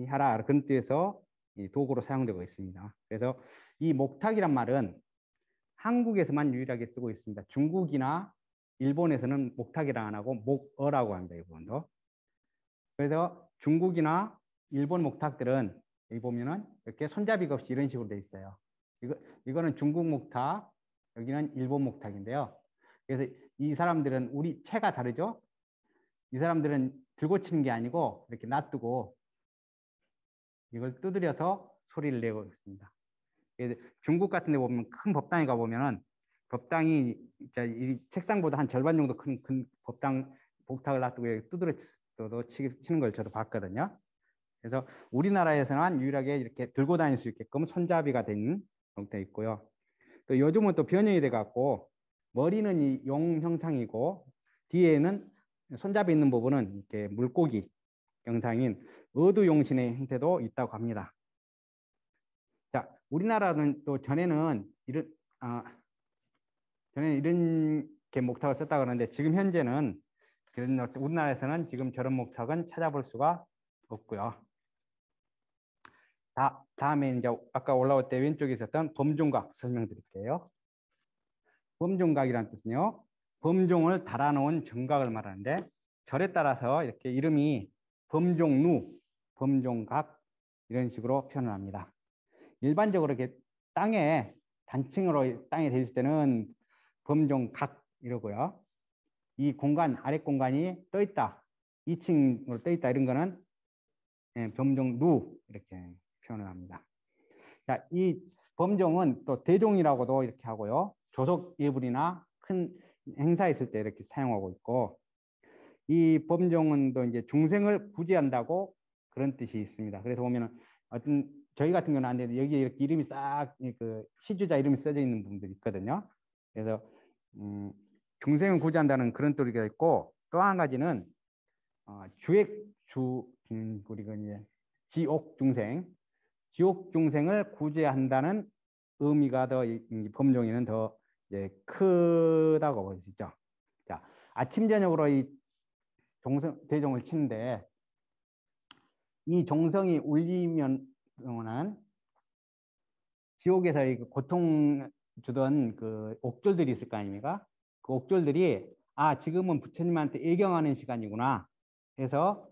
Speaker 1: 하라 그런 뜻에서 도구로 사용되고 있습니다. 그래서 이 목탁이란 말은 한국에서만 유일하게 쓰고 있습니다. 중국이나 일본에서는 목탁이라 안 하고 목어라고 합니다. 이 부분도. 그래서 중국이나 일본 목탁들은 여기 보면은 이렇게 손잡이가 없이 이런 식으로 돼 있어요. 이거는 중국 목탁, 여기는 일본 목탁인데요. 그래서 이 사람들은 우리 체가 다르죠? 이 사람들은 들고 치는 게 아니고 이렇게 놔두고 이걸 두드려서 소리를 내고 있습니다. 그래서 중국 같은 데 보면 큰 법당에 가보면은 법당이 이 책상보다 한 절반 정도 큰 법당 복탁을 놔두고 이렇게 두드려 치는 걸 저도 봤거든요. 그래서 우리나라에서는 유일하게 이렇게 들고 다닐 수 있게끔 손잡이가 된 형태 있고요. 또 요즘은 또 변형이 돼 갖고 머리는 이 용 형상이고 뒤에는 손잡이 있는 부분은 이렇게 물고기 형상인 어두용신의 형태도 있다고 합니다. 자, 우리나라는 또 전에는 이런 게 목탁을 썼다 그러는데 지금 현재는 우리나라에서는 지금 저런 목탁은 찾아볼 수가 없고요. 다음에 이제 아까 올라올 때 왼쪽에 있었던 범종각 설명드릴게요. 범종각이란 뜻은요, 범종을 달아놓은 정각을 말하는데 절에 따라서 이렇게 이름이 범종루, 범종각 이런 식으로 표현을 합니다. 일반적으로 이렇게 땅에 단층으로 땅에 돼 있을 때는 범종각 이러고요. 이 공간 아래 공간이 떠 있다, 2층으로 떠 있다 이런 거는 범종루 이렇게 표현을 합니다. 자, 이 범종은 또 대종이라고도 이렇게 하고요. 조속 예불이나 큰 행사 있을 때 이렇게 사용하고 있고, 이 범종은 또 이제 중생을 구제한다고 그런 뜻이 있습니다. 그래서 보면은 어떤 저희 같은 경우는 안 되는데 여기 이렇게 이름이 싹 그 시주자 이름이 써져 있는 분들이 있거든요. 그래서 중생을 구제한다는 그런 뜻이 있고, 또 한 가지는 우리가 이제 지옥 중생을 구제한다는 의미가 더 범종에는 더 이제 크다고 볼 수 있죠. 자, 아침 저녁으로 이 대종을 치는데 이 종성이 울리면은 지옥에서 고통 주던 그 옥졸들이 있을 거 아닙니까? 그 옥졸들이 지금은 부처님한테 애경하는 시간이구나 해서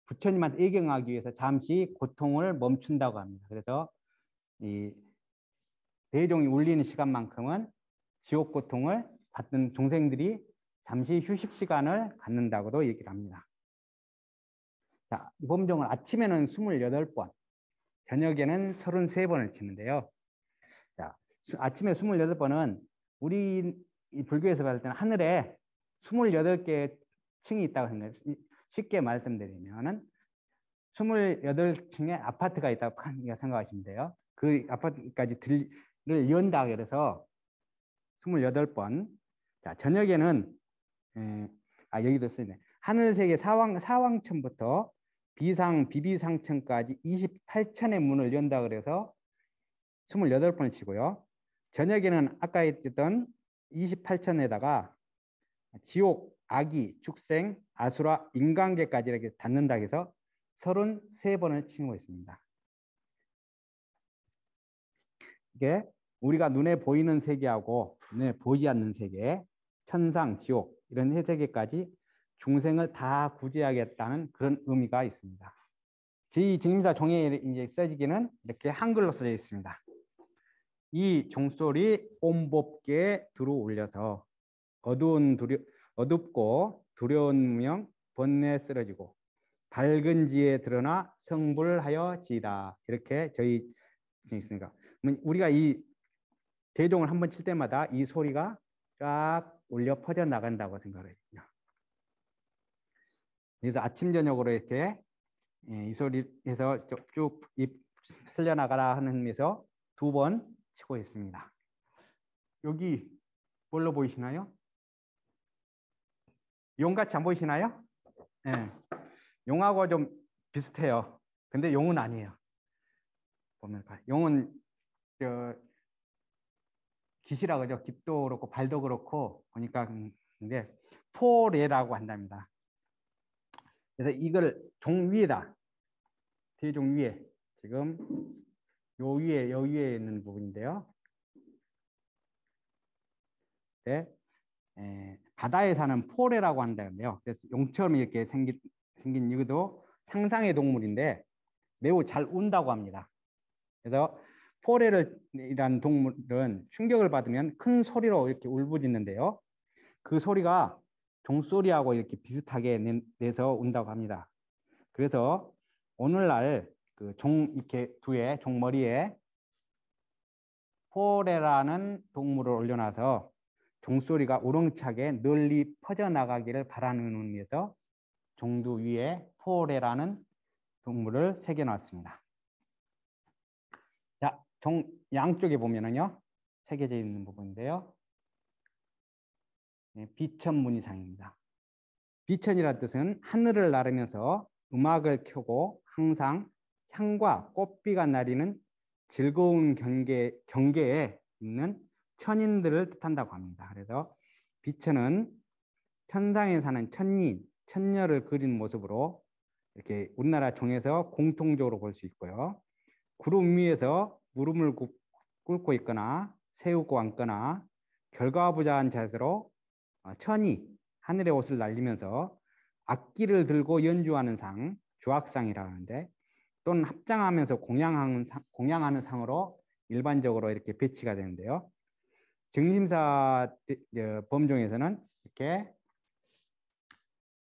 Speaker 1: 부처님한테 애경하기 위해서 잠시 고통을 멈춘다고 합니다. 그래서 이 대종이 울리는 시간만큼은 지옥 고통을 받는 중생들이 잠시 휴식 시간을 갖는다고도 얘기를 합니다. 자, 이 범종을 아침에는 28번, 저녁에는 33번을 치는데요. 자, 아침에 28번은 우리 이 불교에서 봤을 때는 하늘에 28개의 층이 있다고 생각해요. 쉽게 말씀드리면은 28층의 아파트가 있다고 생각하시면 돼요. 그 아파트까지 를 연다 그래서 28번. 자, 저녁에는 여기도 쓰네. 하늘세계 사왕천부터 비비상천까지 28천의 문을 연다 그래서 28번을 치고요. 저녁에는 아까 했던 28천에다가 지옥, 악이, 축생, 아수라, 인간계까지 이렇게 닿는다 해서 33번을 치고 있습니다. 이게 우리가 눈에 보이는 세계하고 눈에 보이지 않는 세계, 천상, 지옥 이런 세계까지 중생을 다 구제하겠다는 그런 의미가 있습니다. 제 증임사 종이에 이제 써지기는 이렇게 한글로 써져 있습니다. 이 종소리 옴법계에 두루 울려서 어둡고 두려운 명 번뇌 쓰러지고 밝은 지에 드러나 성불하여 지다. 이렇게 저희 있으니까 우리가 이 대종을 한번 칠 때마다 이 소리가 쫙 울려 퍼져 나간다고 생각을 해요. 그래서 아침 저녁으로 이렇게 이 소리에서 쭉 입 쓸려 나가라 하는 의미에서 2번 치고 있습니다. 여기 뭘로 보이시나요? 용같이 안 보이시나요? 네. 용하고 좀 비슷해요. 근데 용은 아니에요. 보면 용은 깃이라 그러죠. 깃도 그렇고 발도 그렇고 보니까 근데 포레라고 한답니다. 그래서 이걸 종 위에다 대종 위에 지금 요 위에 있는 부분인데요. 네. 바다에 사는 포레라고 한다는데요. 그래서 용처럼 이렇게 생긴 이것도 상상의 동물인데 매우 잘 운다고 합니다. 그래서 포레이라는 동물은 충격을 받으면 큰 소리로 이렇게 울부짖는데요. 그 소리가 종소리하고 이렇게 비슷하게 내서 운다고 합니다. 그래서 오늘날 그 이렇게 종머리에 포레라는 동물을 올려놔서 종소리가 우렁차게 널리 퍼져나가기를 바라는 의미에서 종두 위에 포레라는 동물을 새겨놨습니다. 자, 양쪽에 보면은요, 새겨져 있는 부분인데요. 비천무늬상입니다. 비천이라는 뜻은 하늘을 나르면서 음악을 켜고 항상 향과 꽃비가 나리는 즐거운 경계에 있는 천인들을 뜻한다고 합니다. 그래서 비천은 천상에 사는 천리, 천녀를 그린 모습으로 이렇게 우리나라 종에서 공통적으로 볼 수 있고요. 구름 위에서 무릎을 꿇고 있거나 세우고 앉거나 결과부자한 자세로 천이 하늘의 옷을 날리면서 악기를 들고 연주하는 상, 주악상이라고 하는데, 또는 합장하면서 공양하는 상으로 일반적으로 이렇게 배치가 되는데요. 증림사 범종에서는 이렇게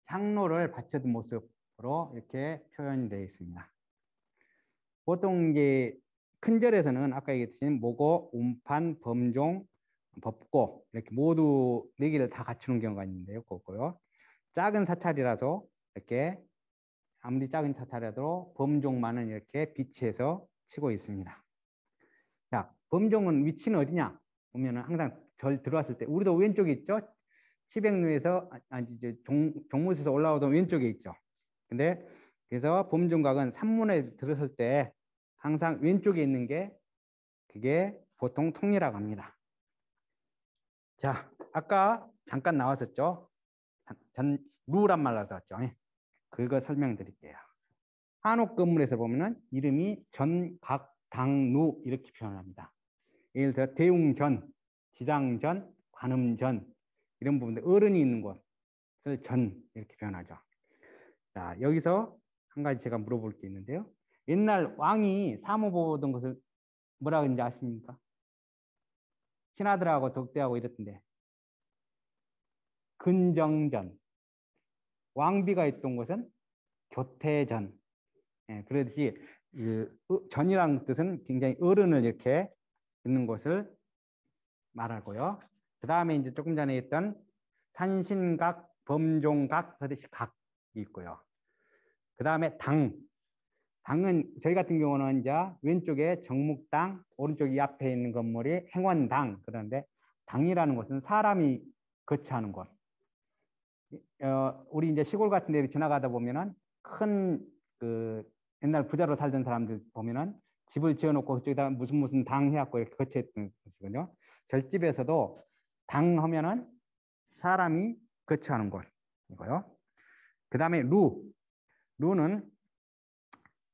Speaker 1: 향로를 받쳐둔 모습으로 이렇게 표현이 되어 있습니다. 보통 이제 큰 절에서는 아까 얘기했듯이 모고, 운판, 범종, 법고 이렇게 모두 4개를 다 갖추는 경우가 있는데요. 그거고요. 작은 사찰이라서 이렇게 아무리 작은 사찰이라도 범종만은 이렇게 비치해서 치고 있습니다. 자, 범종은 위치는 어디냐? 보면은 항상 절 들어왔을 때 우리도 왼쪽에 있죠. 치백루에서 종무에서 올라오던 왼쪽에 있죠. 근데 그래서 범종각은 산문에 들었을 때 항상 왼쪽에 있는 게 그게 보통 통리라고 합니다. 자, 아까 잠깐 나왔었죠. 루란 말 나왔었죠. 그거 설명드릴게요. 한옥 건물에서 보면은 이름이 전각당루 이렇게 표현합니다. 예를 들어 대웅전, 지장전, 관음전 이런 부분들 어른이 있는 곳을 전 이렇게 표현하죠. 자, 여기서 한 가지 제가 물어볼 게 있는데요. 옛날 왕이 사무 보던 것을 뭐라 그런지 아십니까? 신하들하고 덕대하고 이랬던데 근정전, 왕비가 있던 곳은 교태전. 그러듯이 전이라는 뜻은 굉장히 어른을 이렇게 있는 곳을 말하고요. 그 다음에 이제 조금 전에 했던 산신각, 범종각 하듯이 각이 있고요. 그 다음에 당은 저희 같은 경우는 이제 왼쪽에 정묵당, 오른쪽 이 앞에 있는 건물이 행원당. 그런데 당이라는 곳은 사람이 거처하는 곳. 우리 이제 시골 같은 데 지나가다 보면은 큰 옛날 부자로 살던 사람들 보면은 집을 지어놓고 그쪽에다 무슨 당 해갖고 이렇게 거처했던 곳이거든요. 절집에서도 당 하면은 사람이 거처하는 곳이고요. 그 다음에 루는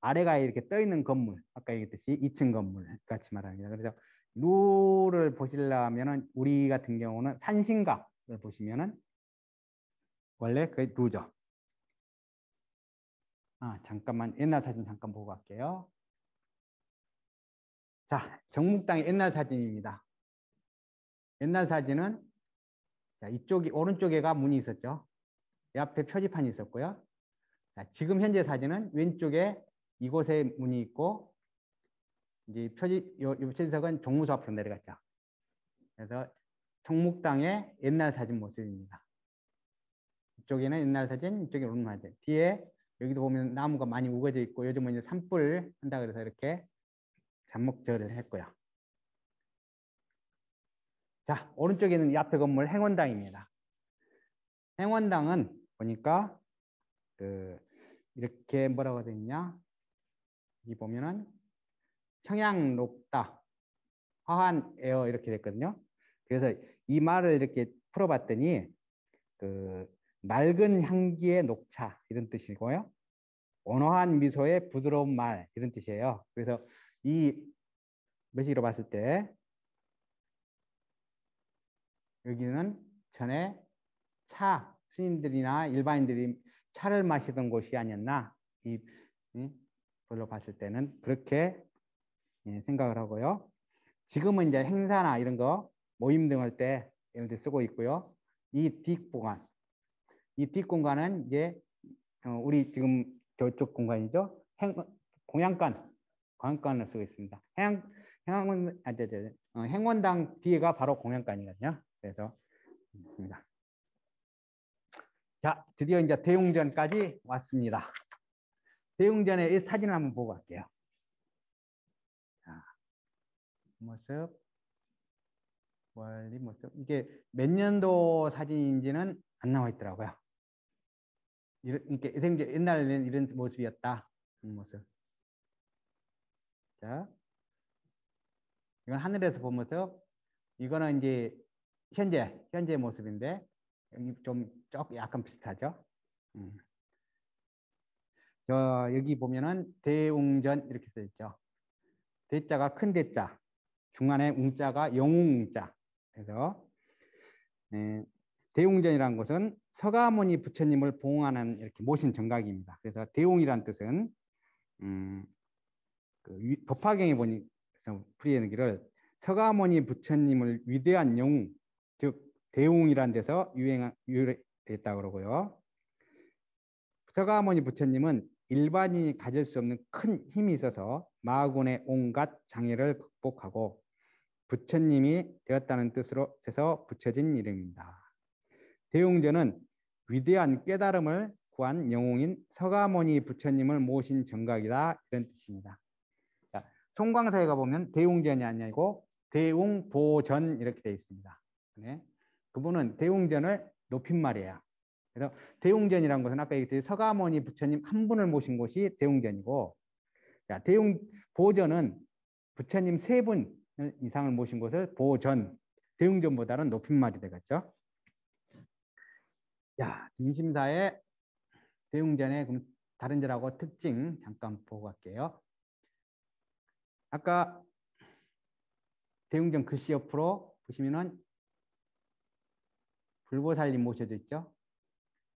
Speaker 1: 아래가 이렇게 떠 있는 건물, 아까 얘기했듯이 2층 건물 같이 말합니다. 그래서 루를 보시려면은 우리 같은 경우는 산신각을 보시면은 원래 그 루죠. 잠깐만 옛날 사진 잠깐 보고 갈게요. 자, 정묵당의 옛날 사진입니다. 옛날 사진은 자, 이쪽이 오른쪽에가 문이 있었죠. 옆에 표지판이 있었고요. 자, 지금 현재 사진은 왼쪽에 이곳에 문이 있고 이제 요 표지석은 종무소 앞으로 내려갔죠. 그래서 정묵당의 옛날 사진 모습입니다. 이쪽에는 옛날 사진, 이쪽에 오른쪽 사진. 뒤에 여기도 보면 나무가 많이 우거져 있고 요즘은 이제 산불 한다 그래서 이렇게 잠목절을 했고요. 자, 오른쪽에는 이 앞에 건물 행원당입니다. 행원당은 보니까 이렇게 뭐라고 되어 있냐? 여기 보면은 청양 높다, 화한 에어 이렇게 됐거든요. 그래서 이 말을 이렇게 풀어봤더니 맑은 향기의 녹차 이런 뜻이고요. 온화한 미소의 부드러운 말 이런 뜻이에요. 그래서 이 몇시기로 봤을 때 여기는 전에 차 스님들이나 일반인들이 차를 마시던 곳이 아니었나 이 걸로 봤을 때는 그렇게 생각을 하고요. 지금은 이제 행사나 이런 거 모임 등 할 때 이런 데 쓰고 있고요. 이 뒷공간은 이제 우리 지금 저쪽 공간이죠. 공양관을 쓰고 있습니다. 행원당 뒤에가 바로 공양관이거든요. 그래서 있습니다. 자, 드디어 이제 대웅전까지 왔습니다. 대웅전의 이 사진을 한번 보고 갈게요. 자, 모습, 원리 모습. 이게 몇 년도 사진인지는 안 나와 있더라고요. 이렇게 옛날에는 이런 모습이었다. 모습. 자, 이건 하늘에서 본 모습. 이거는 이제 현재 모습인데 여기 좀 약간 비슷하죠. 저 여기 보면은 대웅전 이렇게 써 있죠. 대자가 큰 대자, 중간에 웅자가 영웅자. 그래서 대웅전이라는 것은 서가모니 부처님을 봉하는 이렇게 모신 정각입니다. 그래서 대웅이란 뜻은 법화경에 보니 풀이해내기를 서가모니 부처님을 위대한 영웅, 즉 대웅이란 데서 유래했다고 그러고요. 서가모니 부처님은 일반인이 가질 수 없는 큰 힘이 있어서 마하군의 온갖 장애를 극복하고 부처님이 되었다는 뜻으로 해서 붙여진 이름입니다. 대웅전은 위대한 깨달음을 구한 영웅인 서가모니 부처님을 모신 정각이다, 이런 뜻입니다. 송광사에 가보면 대웅전이 아니고 대웅보전 이렇게 되어 있습니다. 네. 그분은 대웅전을 높인 말이에요. 그래서 대웅전이라는 것은 아까 얘기했듯이 서가모니 부처님 한 분을 모신 곳이 대웅전이고, 대웅보전은 부처님 3분 이상을 모신 곳을 보전, 대웅전보다는 높인 말이 되겠죠. 자, 인심사의 대웅전의 다른 절하고 특징 잠깐 보고 갈게요. 아까 대웅전 글씨 옆으로 보시면은 불보살님 모셔져 있죠.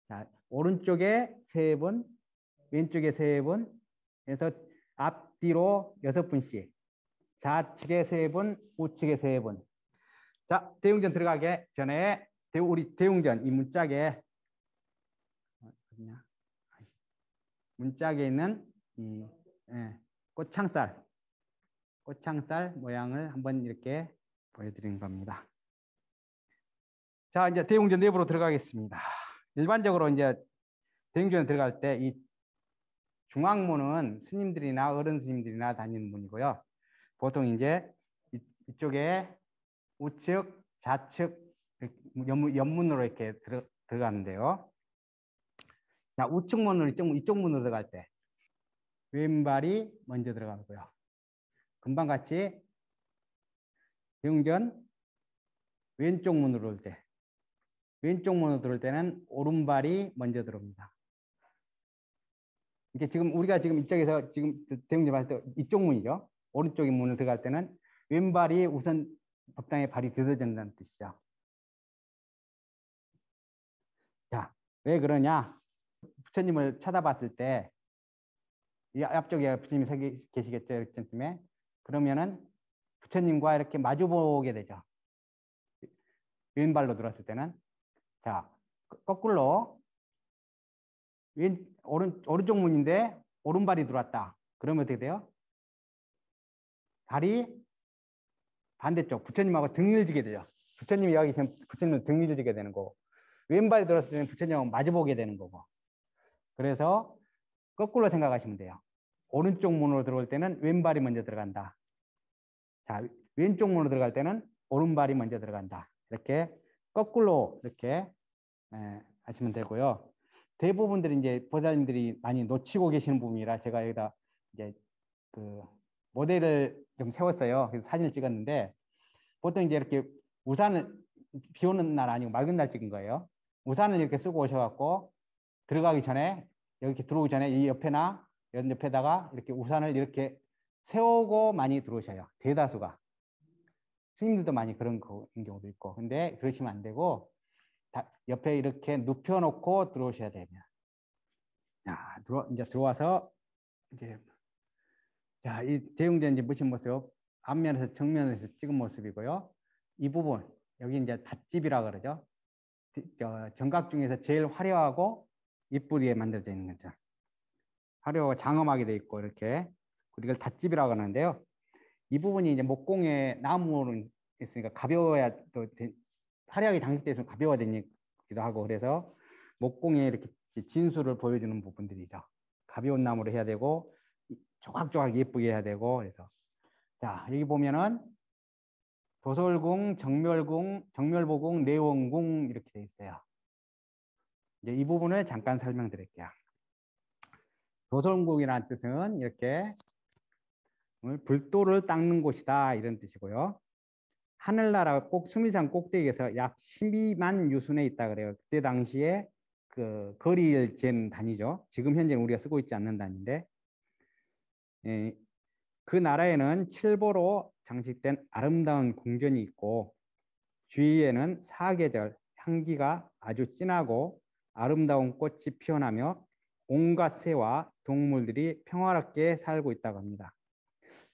Speaker 1: 자, 오른쪽에 3분, 왼쪽에 3분, 그래서 앞뒤로 6분씩, 좌측에 3분, 우측에 3분. 자, 대웅전 들어가기 전에 우리 대웅전 이 문짝에 있는 이 꽃창살 모양을 한번 이렇게 보여드린 겁니다. 자, 이제 대웅전 내부로 들어가겠습니다. 일반적으로 이제 대웅전에 들어갈 때 이 중앙문은 스님들이나 어른 스님들이나 다니는 문이고요. 보통 이제 이쪽에 우측, 좌측 옆문으로 이렇게 들어가는데요. 자, 우측 문으로 이쪽 문으로 들어갈 때 왼발이 먼저 들어가고요. 금방 같이 대웅전 왼쪽 문으로 올 때, 왼쪽 문으로 들어올 때는 오른발이 먼저 들어옵니다. 이게 지금 우리가 지금 이쪽에서 지금 대웅전 봤을 때 이쪽 문이죠. 오른쪽 문을 들어갈 때는 왼발이 우선 법당에 발이 들어진다는 뜻이죠. 자, 왜 그러냐? 부처님을 쳐다봤을 때 이 앞쪽에 부처님이 서 계시겠죠, 이렇게. 그러면은 부처님과 이렇게 마주보게 되죠. 왼발로 들어왔을 때는. 자, 거꾸로 오른쪽 문인데 오른발이 들어왔다. 그러면 어떻게 돼요? 발이 반대쪽 부처님하고 등을 지게 되죠. 부처님이 여기 계시면 부처님은 등을 지게 되는 거고, 왼발이 들어왔을 때는 부처님하고 마주보게 되는 거고. 그래서 거꾸로 생각하시면 돼요. 오른쪽 문으로 들어올 때는 왼발이 먼저 들어간다. 자, 왼쪽 문으로 들어갈 때는 오른발이 먼저 들어간다. 이렇게 거꾸로 이렇게 하시면 되고요. 대부분들이 이제 보살님들이 많이 놓치고 계시는 부분이라 제가 여기다 이제 그 모델을 좀 세웠어요. 그래서 사진을 찍었는데, 보통 이제 이렇게 우산을 비 오는 날 아니고 맑은 날 찍은 거예요. 우산을 이렇게 쓰고 오셔갖고 들어가기 전에, 여기 들어오기 전에 이 옆에나 이런 옆에다가 이렇게 우산을 이렇게 세우고 많이 들어오셔요. 대다수가. 스님들도 많이 그런 경우도 있고. 근데 그러시면 안 되고 옆에 이렇게 눕혀놓고 들어오셔야 됩니다. 자, 이제 들어와서 이제 자, 이 대웅전 이제 모신 모습 앞면에서 정면에서 찍은 모습이고요. 이 부분 여기 이제 닷집이라 그러죠. 정각 중에서 제일 화려하고 이쁘게 만들어져 있는 거죠. 화려하고 장엄하게 돼 있고 이렇게, 이걸 닷집이라고 하는데요. 이 부분이 이제 목공에 나무로 있으니까 가벼워야 또 화려하게 장식돼서 가벼워지기도 하고 그래서 목공에 이렇게 진수를 보여주는 부분들이죠. 가벼운 나무로 해야 되고 조각조각 예쁘게 해야 되고 그래서 자 여기 보면은 도솔궁, 정멸궁, 정멸보궁, 내원궁 이렇게 돼 있어요. 이제 이 부분을 잠깐 설명드릴게요. 도솔궁이라는 뜻은 이렇게 불도를 닦는 곳이다 이런 뜻이고요. 하늘나라 꼭 수미산 꼭대기에서 약 12만 유순에 있다 그래요. 그때 당시에 그 거리를 잰 단위죠. 지금 현재는 우리가 쓰고 있지 않는 단위인데 그 나라에는 칠보로 장식된 아름다운 궁전이 있고 주위에는 사계절 향기가 아주 진하고 아름다운 꽃이 피어나며 온갖 새와 동물들이 평화롭게 살고 있다고 합니다.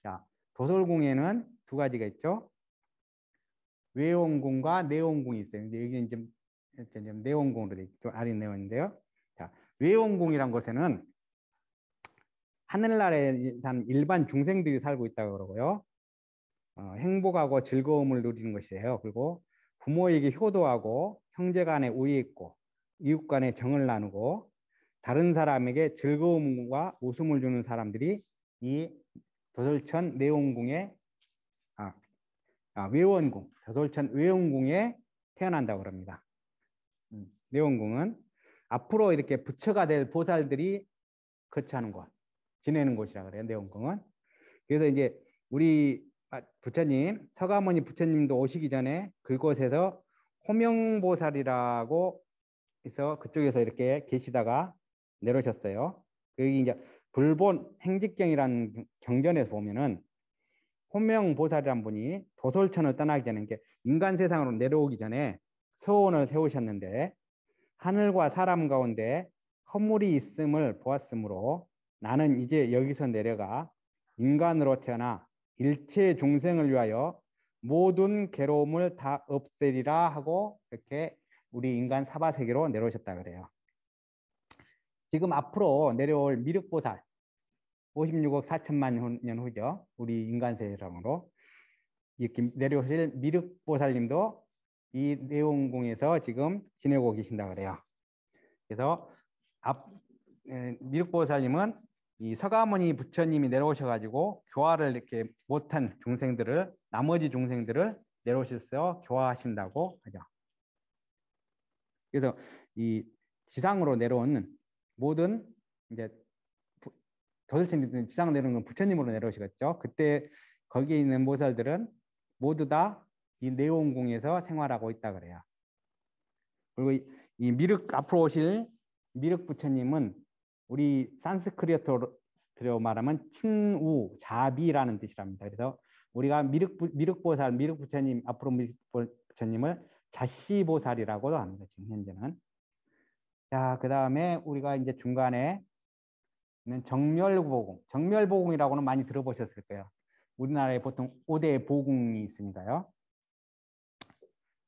Speaker 1: 자, 도솔궁에는 두 가지가 있죠. 외원궁과 내원궁이 있어요. 근데 여기 이제 내원궁으로 돼 있죠. 아래 내원인데요. 자, 외원궁이란 곳에는 하늘나라에 사는 일반 중생들이 살고 있다고 그러고요. 행복하고 즐거움을 누리는 것이에요. 그리고 부모에게 효도하고 형제 간에 우애 있고 이웃 간에 정을 나누고 다른 사람에게 즐거움과 웃음을 주는 사람들이 이 도솔천 내원궁의 외원궁, 도솔천 외원궁에 태어난다고 합니다. 내원궁은 앞으로 이렇게 부처가 될 보살들이 거처하는 곳, 지내는 곳이라 그래요. 내원궁은. 그래서 이제 우리 부처님, 서가모니 부처님도 오시기 전에 그곳에서 호명보살이라고 해서 그쪽에서 이렇게 계시다가 내려오셨어요. 여기 이제 불본 행직경이라는 경전에서 보면은 호명보살이란 분이 도솔천을 떠나기 전에 인간 세상으로 내려오기 전에 서원을 세우셨는데 하늘과 사람 가운데 허물이 있음을 보았으므로 나는 이제 여기서 내려가 인간으로 태어나 일체 중생을 위하여 모든 괴로움을 다 없애리라 하고 이렇게 우리 인간 사바세계로 내려오셨다 그래요. 지금 앞으로 내려올 미륵보살 56억 4천만 년 후죠. 우리 인간 세상으로 이렇게 내려오실 미륵보살님도 이 내원궁에서 지금 지내고 계신다 그래요. 그래서 미륵보살님은 이 서가모니 부처님이 내려오셔가지고 교화를 이렇게 못한 중생들을 나머지 중생들을 내려오셔서 교화하신다고 하죠. 그래서 이 지상으로 내려온 모든 이제 도솔천 지상 내려오는 건 부처님으로 내려오시겠죠. 그때 거기에 있는 보살들은 모두 다 이 내원궁에서 생활하고 있다 그래요. 그리고 이 미륵 앞으로 오실 미륵 부처님은 우리 산스크리트로 말하면 친우 자비라는 뜻이랍니다. 그래서 우리가 미륵보살 미륵부처님 앞으로 미륵부처님을 자시보살이라고도 합니다. 지금 현재는. 자, 그 다음에 우리가 이제 중간에 있는 정멸보궁. 정멸보궁이라고는 많이 들어보셨을 거예요. 우리나라에 보통 5대 보궁이 있으니까요.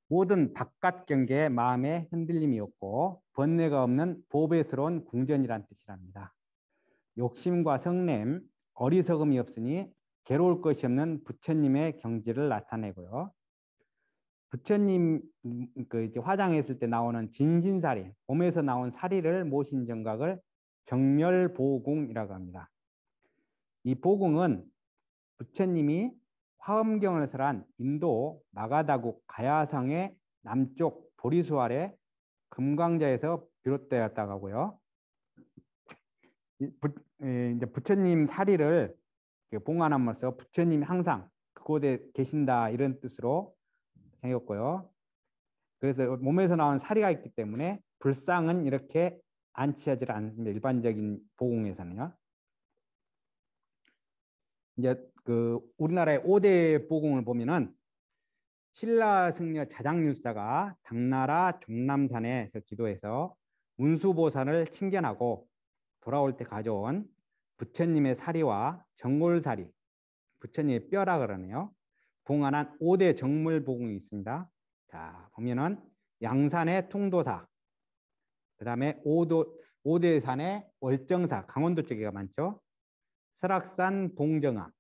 Speaker 1: 모든 바깥 경계에 마음에 흔들림이 없고 번뇌가 없는 보배스러운 궁전이란 뜻이랍니다. 욕심과 성냄, 어리석음이 없으니 괴로울 것이 없는 부처님의 경지를 나타내고요. 부처님 그 이제 화장했을 때 나오는 진신사리, 몸에서 나온 사리를 모신 정각을 정멸보궁이라고 합니다. 이 보궁은 부처님이 화엄경을 설한 인도 마가다국 가야성의 남쪽 보리수 아래 금강자에서 비롯되었다고 하고요. 이제 부처님 사리를 봉안함으로써 부처님이 항상 그곳에 계신다 이런 뜻으로 생겼고요. 그래서 몸에서 나온 사리가 있기 때문에 불상은 이렇게 안치하지 않습니다. 일반적인 보궁에서는요. 이제 그 우리나라의 5대 보궁을 보면은 신라승려 자장률사가 당나라 종남산에서 기도해서 운수보살을 칭견하고 돌아올 때 가져온 부처님의 사리와 정골사리, 부처님의 뼈라 그러네요. 봉안한 5대 정물보궁이 있습니다. 자, 보면은 양산의 통도사, 그 다음에 5대산의 월정사, 강원도 쪽에가 많죠. 설악산 봉정암,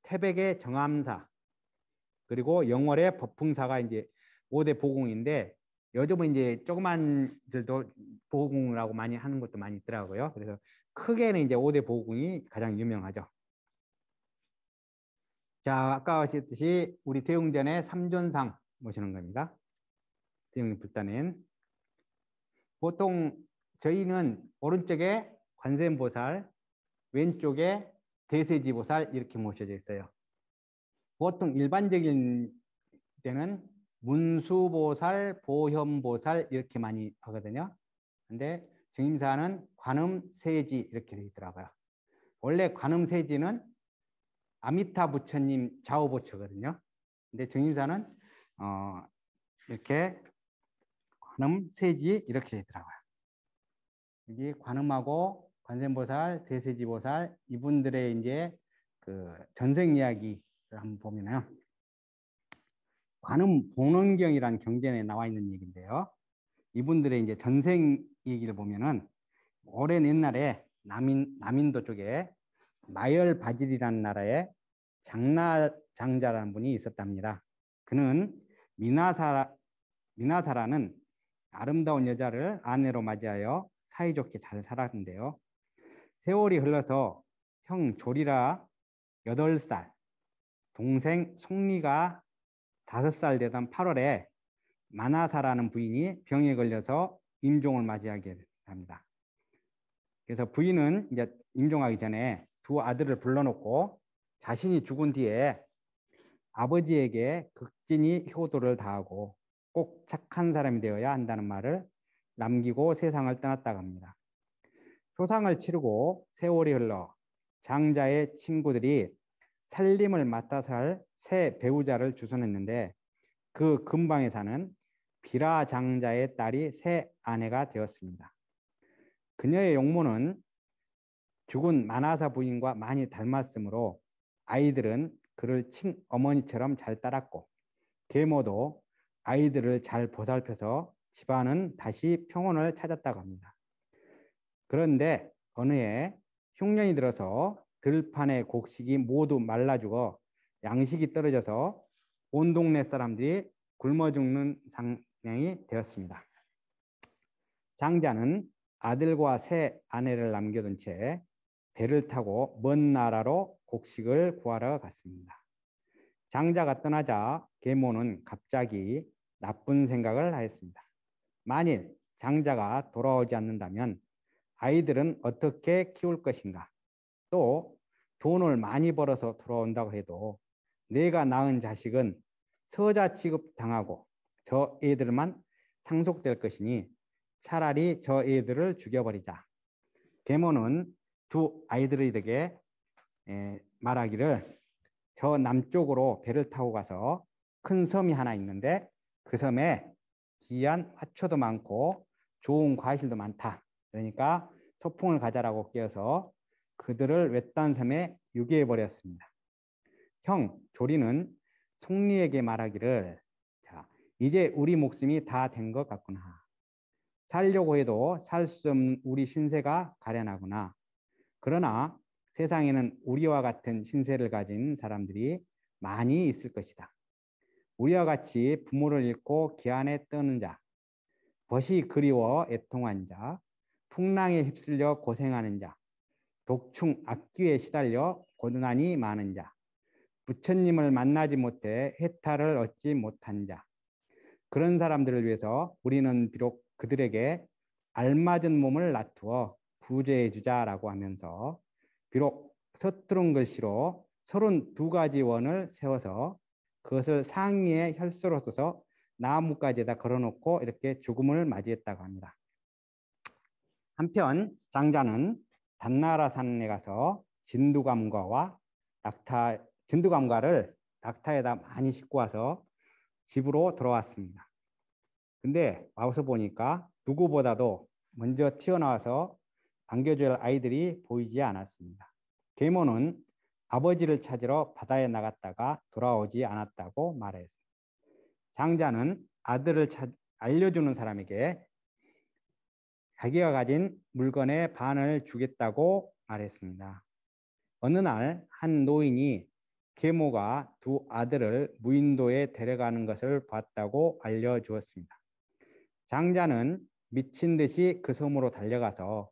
Speaker 1: 태백의 정암사, 그리고 영월의 법풍사가 이제 5대 보공인데 요즘은 이제 조그만들도 보공이라고 많이 하는 것도 많이 있더라고요. 그래서 크게는 이제 5대 보공이 가장 유명하죠. 자, 아까 하셨듯이 우리 대웅전의 삼존상 모시는 겁니다. 대웅 불단엔 보통 저희는 오른쪽에 관세음보살, 왼쪽에 대세지보살 이렇게 모셔져 있어요. 보통 일반적인 때는 문수보살, 보현보살 이렇게 많이 하거든요. 근데 증임사는 관음세지 이렇게 되어 있더라고요. 원래 관음세지는 아미타 부처님 좌우보처거든요. 근데 증임사는 이렇게 관음세지 이렇게 되어 있더라고요. 여기 관음하고 관세음보살, 대세지보살 이분들의 이제 그 전생 이야기를 한번 보면요. 관음 본원경이라는 경전에 나와 있는 얘기인데요. 이분들의 이제 전생 얘기를 보면은 오랜 옛날에 남인도 쪽에 마열 바질이라는 나라에 장나장자라는 분이 있었답니다. 그는 미나사라는 아름다운 여자를 아내로 맞이하여 사이좋게 잘 살았는데요. 세월이 흘러서 형 조리라 8살, 동생 송리가 5살 되던 8월에 마나사라는 부인이 병에 걸려서 임종을 맞이하게 합니다. 그래서 부인은 이제 임종하기 전에 두 아들을 불러놓고 자신이 죽은 뒤에 아버지에게 극진히 효도를 다하고 꼭 착한 사람이 되어야 한다는 말을 남기고 세상을 떠났다고 합니다. 효상을 치르고 세월이 흘러 장자의 친구들이 살림을 맡아서 할 새 배우자를 주선했는데 그 근방에 사는 비라 장자의 딸이 새 아내가 되었습니다. 그녀의 용모는 죽은 마나사 부인과 많이 닮았으므로 아이들은 그를 친어머니처럼 잘 따랐고 계모도 아이들을 잘 보살펴서 집안은 다시 평온을 찾았다고 합니다. 그런데 어느 해 흉년이 들어서 들판의 곡식이 모두 말라 죽어 양식이 떨어져서 온 동네 사람들이 굶어 죽는 상황이 되었습니다. 장자는 아들과 새 아내를 남겨둔 채 배를 타고 먼 나라로 곡식을 구하러 갔습니다. 장자가 떠나자 계모는 갑자기 나쁜 생각을 하였습니다. 만일 장자가 돌아오지 않는다면 아이들은 어떻게 키울 것인가? 또 돈을 많이 벌어서 돌아온다고 해도 내가 낳은 자식은 서자 취급당하고 저 애들만 상속될 것이니 차라리 저 애들을 죽여버리자. 계모는 두 아이들에게 말하기를 저 남쪽으로 배를 타고 가서 큰 섬이 하나 있는데 그 섬에 귀한 화초도 많고 좋은 과실도 많다. 그러니까 소풍을 가자라고 깨어서 그들을 외딴 섬에 유기해 버렸습니다. 형 조리는 송리에게 말하기를 자, 이제 우리 목숨이 다 된 것 같구나. 살려고 해도 살 수 없는 우리 신세가 가련하구나. 그러나 세상에는 우리와 같은 신세를 가진 사람들이 많이 있을 것이다. 우리와 같이 부모를 잃고 기한에 떠는 자, 벗이 그리워 애통한 자, 풍랑에 휩쓸려 고생하는 자, 독충 악귀에 시달려 고난이 많은 자, 부처님을 만나지 못해 해탈을 얻지 못한 자, 그런 사람들을 위해서 우리는 비록 그들에게 알맞은 몸을 놔두어 구제해 주자라고 하면서 비록 서투른 글씨로 32가지 원을 세워서 그것을 상의의 혈서로 써서 나무까지에다 걸어놓고 이렇게 죽음을 맞이했다고 합니다. 한편 장자는 단나라 산에 가서 진두감과를 낙타에다 많이 싣고 와서 집으로 돌아왔습니다. 근데 와서 보니까 누구보다도 먼저 튀어나와서 반겨줄 아이들이 보이지 않았습니다. 계모는 아버지를 찾으러 바다에 나갔다가 돌아오지 않았다고 말했습니다. 장자는 아들을 알려주는 사람에게 자기가 가진 물건의 반을 주겠다고 말했습니다. 어느 날 한 노인이 계모가 두 아들을 무인도에 데려가는 것을 봤다고 알려주었습니다. 장자는 미친 듯이 그 섬으로 달려가서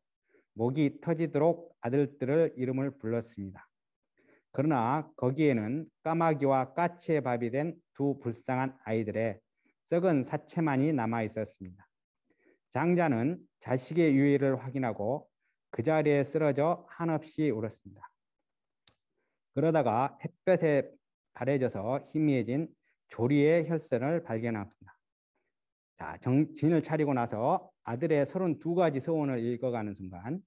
Speaker 1: 목이 터지도록 아들들을 이름을 불렀습니다. 그러나 거기에는 까마귀와 까치의 밥이 된 두 불쌍한 아이들의 썩은 사체만이 남아 있었습니다. 장자는 자식의 유해를 확인하고 그 자리에 쓰러져 한없이 울었습니다. 그러다가 햇볕에 바래져서 희미해진 조리의 혈선을 발견합니다. 자, 정신을 차리고 나서 아들의 32가지 소원을 읽어가는 순간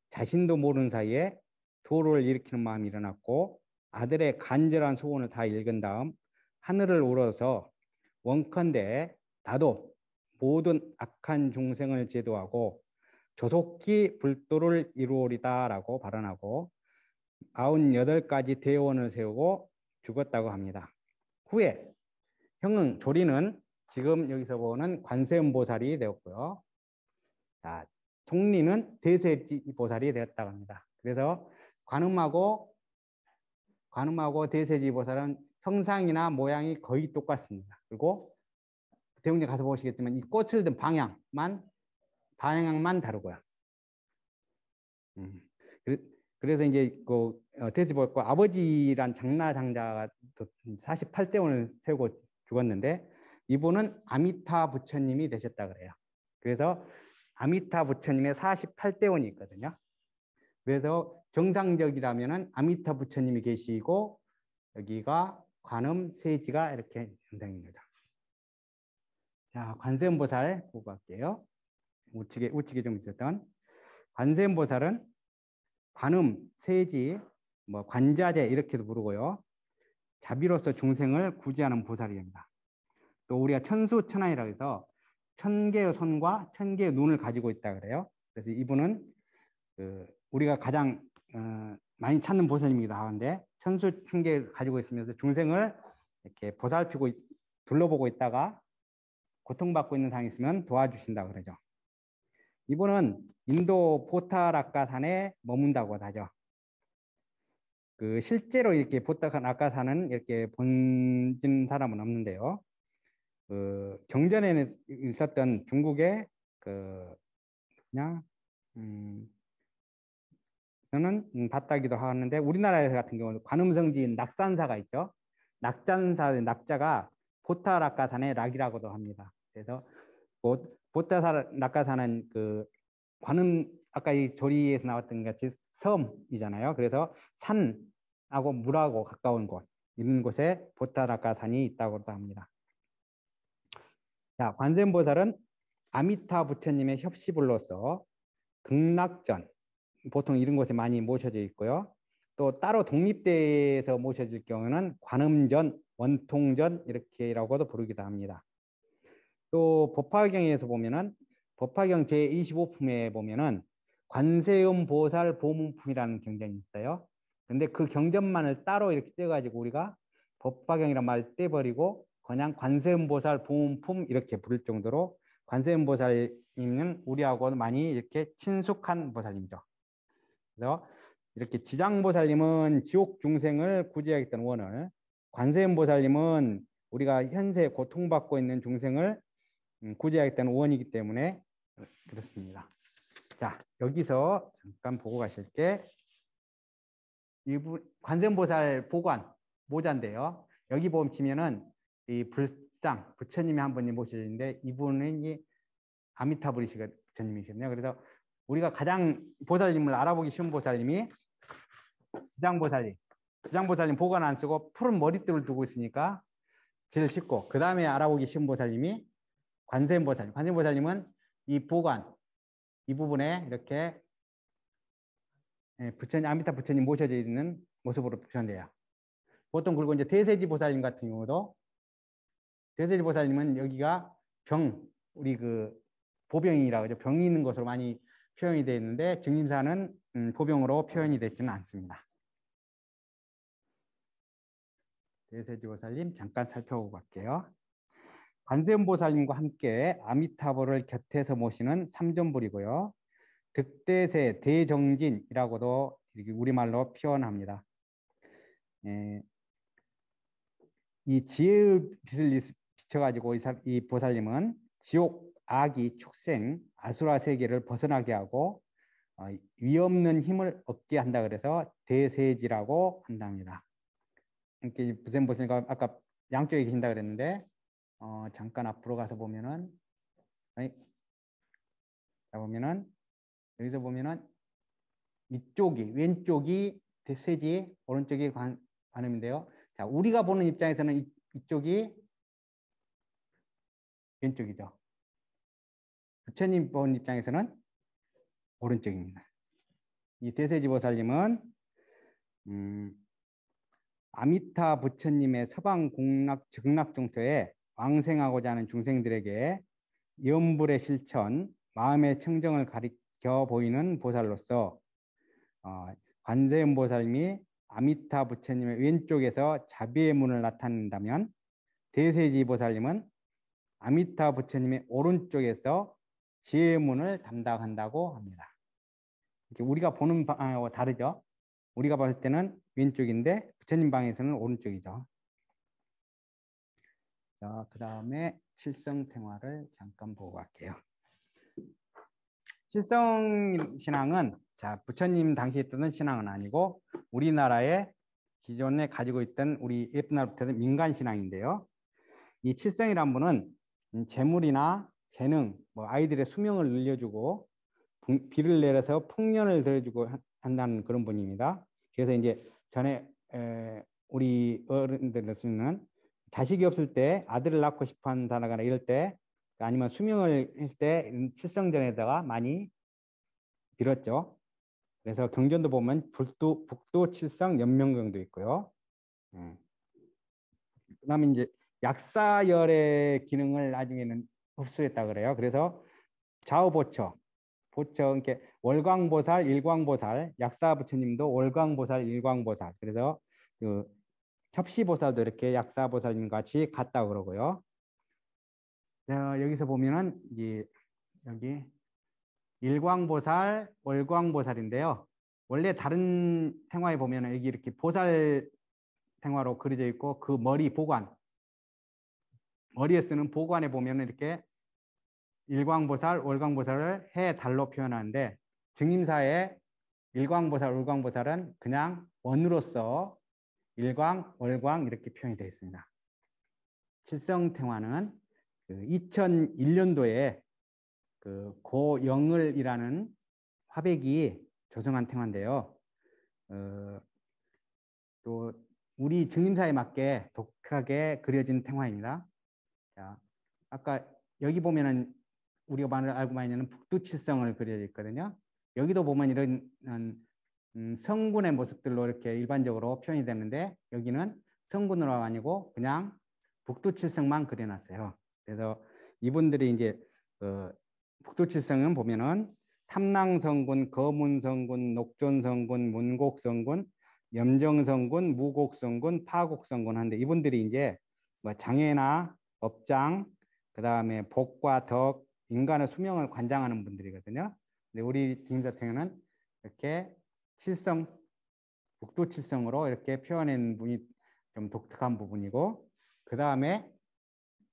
Speaker 1: 자신도 모르는 사이에 도를 일으키는 마음이 일어났고 아들의 간절한 소원을 다 읽은 다음 하늘을 우러서 원컨대 나도 모든 악한 중생을 제도하고 조속히 불도를 이루오리다 라고 발언하고 98가지 대원을 세우고 죽었다고 합니다. 후에 형은 조리는 지금 여기서 보는 관세음보살이 되었고요. 자, 총리는 대세지보살이 되었다고 합니다. 그래서 관음하고 대세지보살은 형상이나 모양이 거의 똑같습니다. 그리고 대웅님 가서 보시겠지만 이 꽃을 든 방향만 다르고요. 그래서 이제 그 대세보살과 아버지란 장나장자가 48대원을 세우고 죽었는데 이분은 아미타 부처님이 되셨다 그래요. 그래서 아미타 부처님의 48대원이 있거든요. 그래서 정상적이라면은 아미타 부처님이 계시고 여기가 관음 세지가 이렇게 형상입니다. 자, 관세음보살 보고 갈게요. 우측에 좀 있었던 관세음보살은 관음, 세지, 뭐 관자재 이렇게도 부르고요. 자비로서 중생을 구제하는 보살입니다. 또 우리가 천수천안이라고 해서 1000개의 손과 1000개의 눈을 가지고 있다 그래요. 그래서 이분은 우리가 가장 많이 찾는 보살님이기도 하는데 천수천개 가지고 있으면서 중생을 이렇게 보살피고 둘러보고 있다가 고통받고 있는 상황이 있으면 도와주신다고 그러죠. 이분은 인도 포타라카산에 머문다고 하죠. 실제로 이렇게 포타라카산은 이렇게 본진 사람은 없는데요. 경전에는 있었던 중국의 그냥 저는 봤다기도 하는데 우리나라 같은 경우는 관음성지인 낙산사가 있죠. 낙자가 포타라카산의 락이라고도 합니다. 그래서 포타라카산은 관음 아까 이 조리에서 나왔던 것 같이 섬이잖아요. 그래서 산하고 물하고 가까운 곳 이런 곳에 포타라카산이 있다고도 합니다. 자, 관세음보살은 아미타 부처님의 협시불로서 극락전 보통 이런 곳에 많이 모셔져 있고요. 또 따로 독립돼서 모셔질 경우는 관음전, 원통전 이렇게라고도 부르기도 합니다. 또 법화경에서 보면은 법화경 제25품에 보면은 관세음보살 보문품이라는 경전이 있어요. 근데 그 경전만을 따로 이렇게 떼가지고 우리가 법화경이란 말을 떼버리고 그냥 관세음보살 보문품 이렇게 부를 정도로 관세음보살님은 우리하고 많이 이렇게 친숙한 보살님이죠. 그래서 이렇게 지장보살님은 지옥 중생을 구제하겠다는 원을, 관세음보살님은 우리가 현재 고통받고 있는 중생을 구제하겠다는 원이기 때문에 그렇습니다. 자, 여기서 잠깐 보고 가실 게 관세음보살 보관 모자인데요. 여기 보시면은 이 불상 부처님이 한 분이 모셔지는데 이분은 이 아미타불이시가 부처님이시거든요. 그래서 우리가 가장 보살님을 알아보기 쉬운 보살님이 지장보살님 보관 안 쓰고 푸른 머리띠를 두고 있으니까 제일 쉽고 그 다음에 알아보기 쉬운 보살님이 관세음보살님은 이 보관 이 부분에 이렇게 부처님 아미타 부처님 모셔져 있는 모습으로 표현돼요. 보통 그리고 이제 대세지 보살님 같은 경우도 대세지 보살님은 여기가 우리 보병이라고 하죠. 병이 있는 것으로 많이 표현이 되어 있는데 증림사는 보병으로 표현이 되지는 않습니다. 대세지보살님 잠깐 살펴보고 갈게요. 관세음보살님과 함께 아미타불을 곁에서 모시는 삼존불이고요. 득대세 대정진이라고도 우리말로 표현합니다. 이 지혜의 빛을 비춰가지고 이 보살님은 지옥, 악이, 축생, 아수라 세계를 벗어나게 하고 위없는 힘을 얻게 한다 그래서 대세지라고 한답니다. 이렇게 부처님 보시니까 아까 양쪽에 계신다 그랬는데 잠깐 앞으로 가서 보면은 자 보면은 여기서 보면은 이쪽이 왼쪽이 대세지, 오른쪽이 관음인데요. 자, 우리가 보는 입장에서는 이쪽이 왼쪽이죠. 부처님 보는 입장에서는 오른쪽입니다. 이 대세지 보살님은 아미타 부처님의 서방 공락 극락 정토에 왕생하고자 하는 중생들에게 염불의 실천, 마음의 청정을 가리켜 보이는 보살로서 관세음 보살님이 아미타 부처님의 왼쪽에서 자비의 문을 나타낸다면 대세지 보살님은 아미타 부처님의 오른쪽에서 지혜의 문을 담당한다고 합니다. 이렇게 우리가 보는 방하고 다르죠. 우리가 봤을 때는 왼쪽인데 부처님 방에서는 오른쪽이죠. 자, 그 다음에 칠성탱화를 잠깐 보고 갈게요. 칠성신앙은 자 부처님 당시에 있던 신앙은 아니고 우리나라에 기존에 가지고 있던 우리 옛날부터 민간신앙인데요. 이 칠성이란 분은 재물이나 재능, 뭐 아이들의 수명을 늘려주고 비를 내려서 풍년을 들어주고 한다는 그런 분입니다. 그래서 이제 전에 우리 어른들은 자식이 없을 때 아들을 낳고 싶어 한다거나 이럴 때 아니면 수명을 했을 때 칠성전에다가 많이 빌었죠. 그래서 경전도 보면 북도 칠성 연명경도 있고요. 그다음에 이제 약사열의 기능을 나중에는 흡수했다 그래요. 그래서 좌우보처, 이렇게 월광보살, 일광보살, 약사 부처님도 월광보살, 일광보살. 그래서 그 협시보살도 이렇게 약사보살님 같이 같다 그러고요. 자, 여기서 보면은 이제 여기 일광보살, 월광보살인데요. 원래 다른 생화에 보면은 여기 이렇게 보살 생화로 그려져 있고 그 머리 보관, 머리에 쓰는 보관에 보면은 이렇게 일광보살, 월광보살을 해 달로 표현하는데 증임사에 일광보살, 월광보살은 그냥 원으로서 일광, 월광 이렇게 표현이 되어 있습니다. 칠성탱화는 그 2001년도에 그 고영을이라는 화백이 조성한 탱화인데요. 또 우리 증림사에 맞게 독특하게 그려진 탱화입니다. 자, 아까 여기 보면은 우리가 많이 알고 많이 있는 북두칠성을 그려져 있거든요. 여기도 보면 이런 성군의 모습들로 이렇게 일반적으로 표현이 되는데 여기는 성군으로 아니고 그냥 북두칠성만 그려놨어요. 그래서 이분들이 이제 북두칠성은 보면은 탐낭성군, 거문성군, 녹존성군, 문곡성군, 염정성군, 무곡성군, 파곡성군 하는데 이분들이 이제 뭐 장애나 업장, 그 다음에 복과 덕, 인간의 수명을 관장하는 분들이거든요. 근데 우리 김사탱은 이렇게 칠성, 북두칠성으로 이렇게 표현한 분이 좀 독특한 부분이고, 그 다음에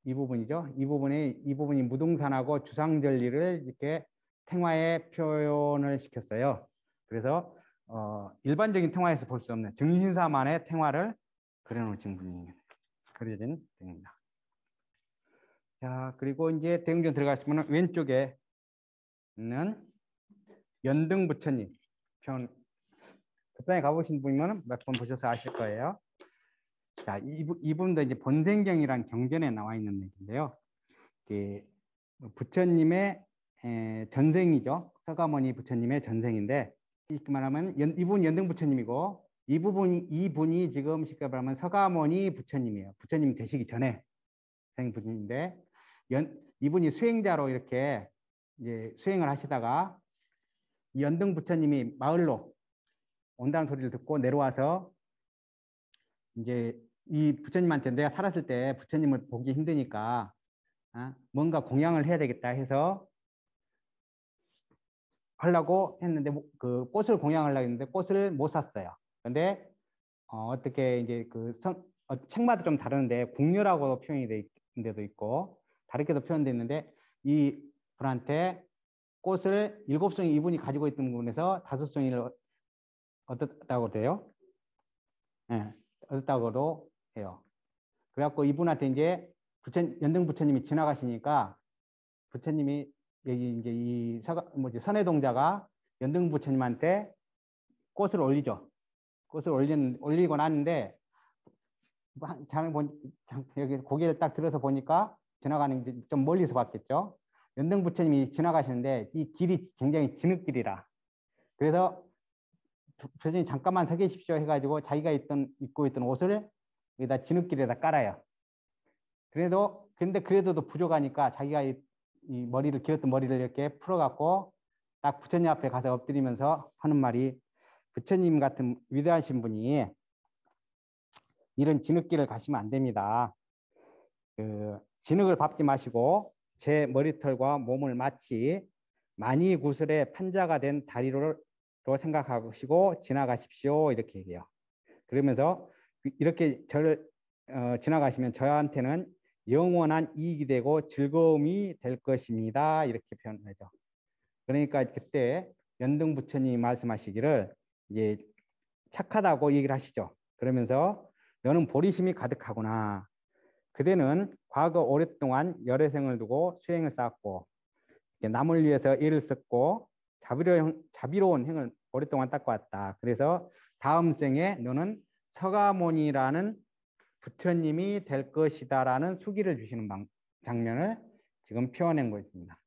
Speaker 1: 이 부분이죠. 이 부분이 무등산하고 주상절리를 이렇게 탱화에 표현을 시켰어요. 그래서 일반적인 탱화에서 볼 수 없는 증심사만의 탱화를 그려놓은 분입니다. 그려진 등입니다. 자, 그리고 이제 대웅전 들어가시면 왼쪽에 있는 연등 부처님 편 그때 가보신 분이면 몇 번 보셔서 아실 거예요. 자, 이분도 이제 본생경이란 경전에 나와 있는 얘기인데요. 부처님의 전생이죠. 서가모니 부처님의 전생인데 이렇게 말하면 이분 연등 부처님이고 이분이 지금 쉽게 말하면 서가모니 부처님이에요. 부처님 되시기 전에 생 분인데 이분이 수행자로 이렇게 이제 수행을 하시다가 연등 부처님이 마을로 온다는 소리를 듣고 내려와서 이제 이 부처님한테 내가 살았을 때 부처님을 보기 힘드니까 뭔가 공양을 해야 되겠다 해서 하려고 했는데 그 꽃을 공양하려고 했는데 꽃을 못 샀어요. 근데 어떻게 이제 책마다 좀 다르는데 궁녀라고도 표현이 돼 있는 데도 있고 다르게도 표현되어 있는데 이 분한테 꽃을 7송이 이분이 가지고 있던 부분에서 5송이를 얻었다고 돼요. 네, 얻었다고도 해요. 그래갖고 이분한테 이제 연등 부처님이 지나가시니까 부처님이 여기 이제 이 선해동자가 연등 부처님한테 꽃을 올리죠. 꽃을 올리고 나는데 여기 고개를 딱 들어서 보니까 지나가는 게 좀 멀리서 봤겠죠. 연등 부처님이 지나가시는데 이 길이 굉장히 진흙길이라. 그래서 부처님 잠깐만 서 계십시오 해가지고 자기가 입고 있던 옷을 여기다 진흙길에다 깔아요. 근데 그래도 부족하니까 자기가 이 길었던 머리를 이렇게 풀어갖고 딱 부처님 앞에 가서 엎드리면서 하는 말이 부처님 같은 위대하신 분이 이런 진흙길을 가시면 안 됩니다. 진흙을 밟지 마시고 제 머리털과 몸을 마치 많이 구슬의 판자가 된 다리로 생각하시고 지나가십시오. 이렇게 얘기해요. 그러면서 이렇게 저를 지나가시면 저한테는 영원한 이익이 되고 즐거움이 될 것입니다. 이렇게 표현하죠. 그러니까 그때 연등 부처님이 말씀하시기를 이제 착하다고 얘기를 하시죠. 그러면서 너는 보리심이 가득하구나. 그대는 과거 오랫동안 열애생을 두고 수행을 쌓았고 남을 위해서 애를 썼고 자비로운 행을 오랫동안 닦아왔다. 그래서 다음 생에 너는 서가모니라는 부처님이 될 것이다라는 수기를 주시는 장면을 지금 표현한 것입니다.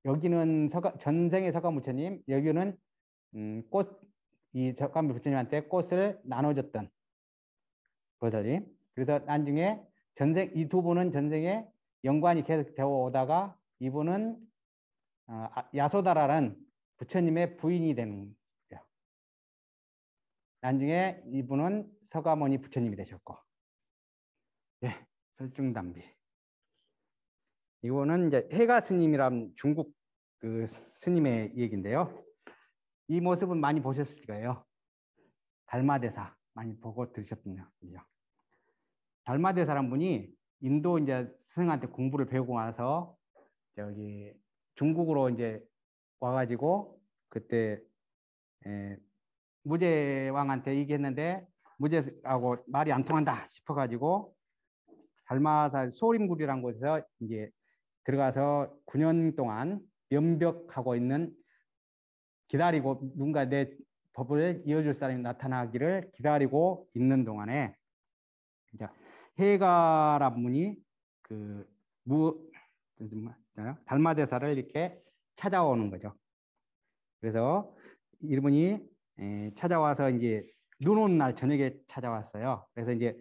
Speaker 1: 여기는 전생의 서가모니님, 여기는 이 서가모니 부처님한테 꽃을 나눠줬던 보살이. 그래서 나중에 이 두 분은 전생에 연관이 계속 되어 오다가 이분은 야소다라는 부처님의 부인이 되는 거죠. 나중에 이분은 서가모니 부처님이 되셨고, 예, 설중담비. 이거는 이제 해가 스님이란 중국 그 스님의 얘기인데요. 이 모습은 많이 보셨을 거예요. 달마대사 많이 보고 들으셨군요. 달마대사란 분이 인도 이제 스승한테 공부를 배우고 나서 저기 중국으로 이제 와가지고 그때 무제왕한테 얘기했는데 무제하고 말이 안 통한다 싶어가지고 달마사 소림굴이라는 곳에서 이제 들어가서 9년 동안 면벽하고 있는 기다리고 누군가 내 법을 이어줄 사람이 나타나기를 기다리고 있는 동안에 이제 해가라 분이 달마대사를 이렇게 찾아오는 거죠. 그래서 이분이 찾아와서 이제 눈 오는 날 저녁에 찾아왔어요. 그래서 이제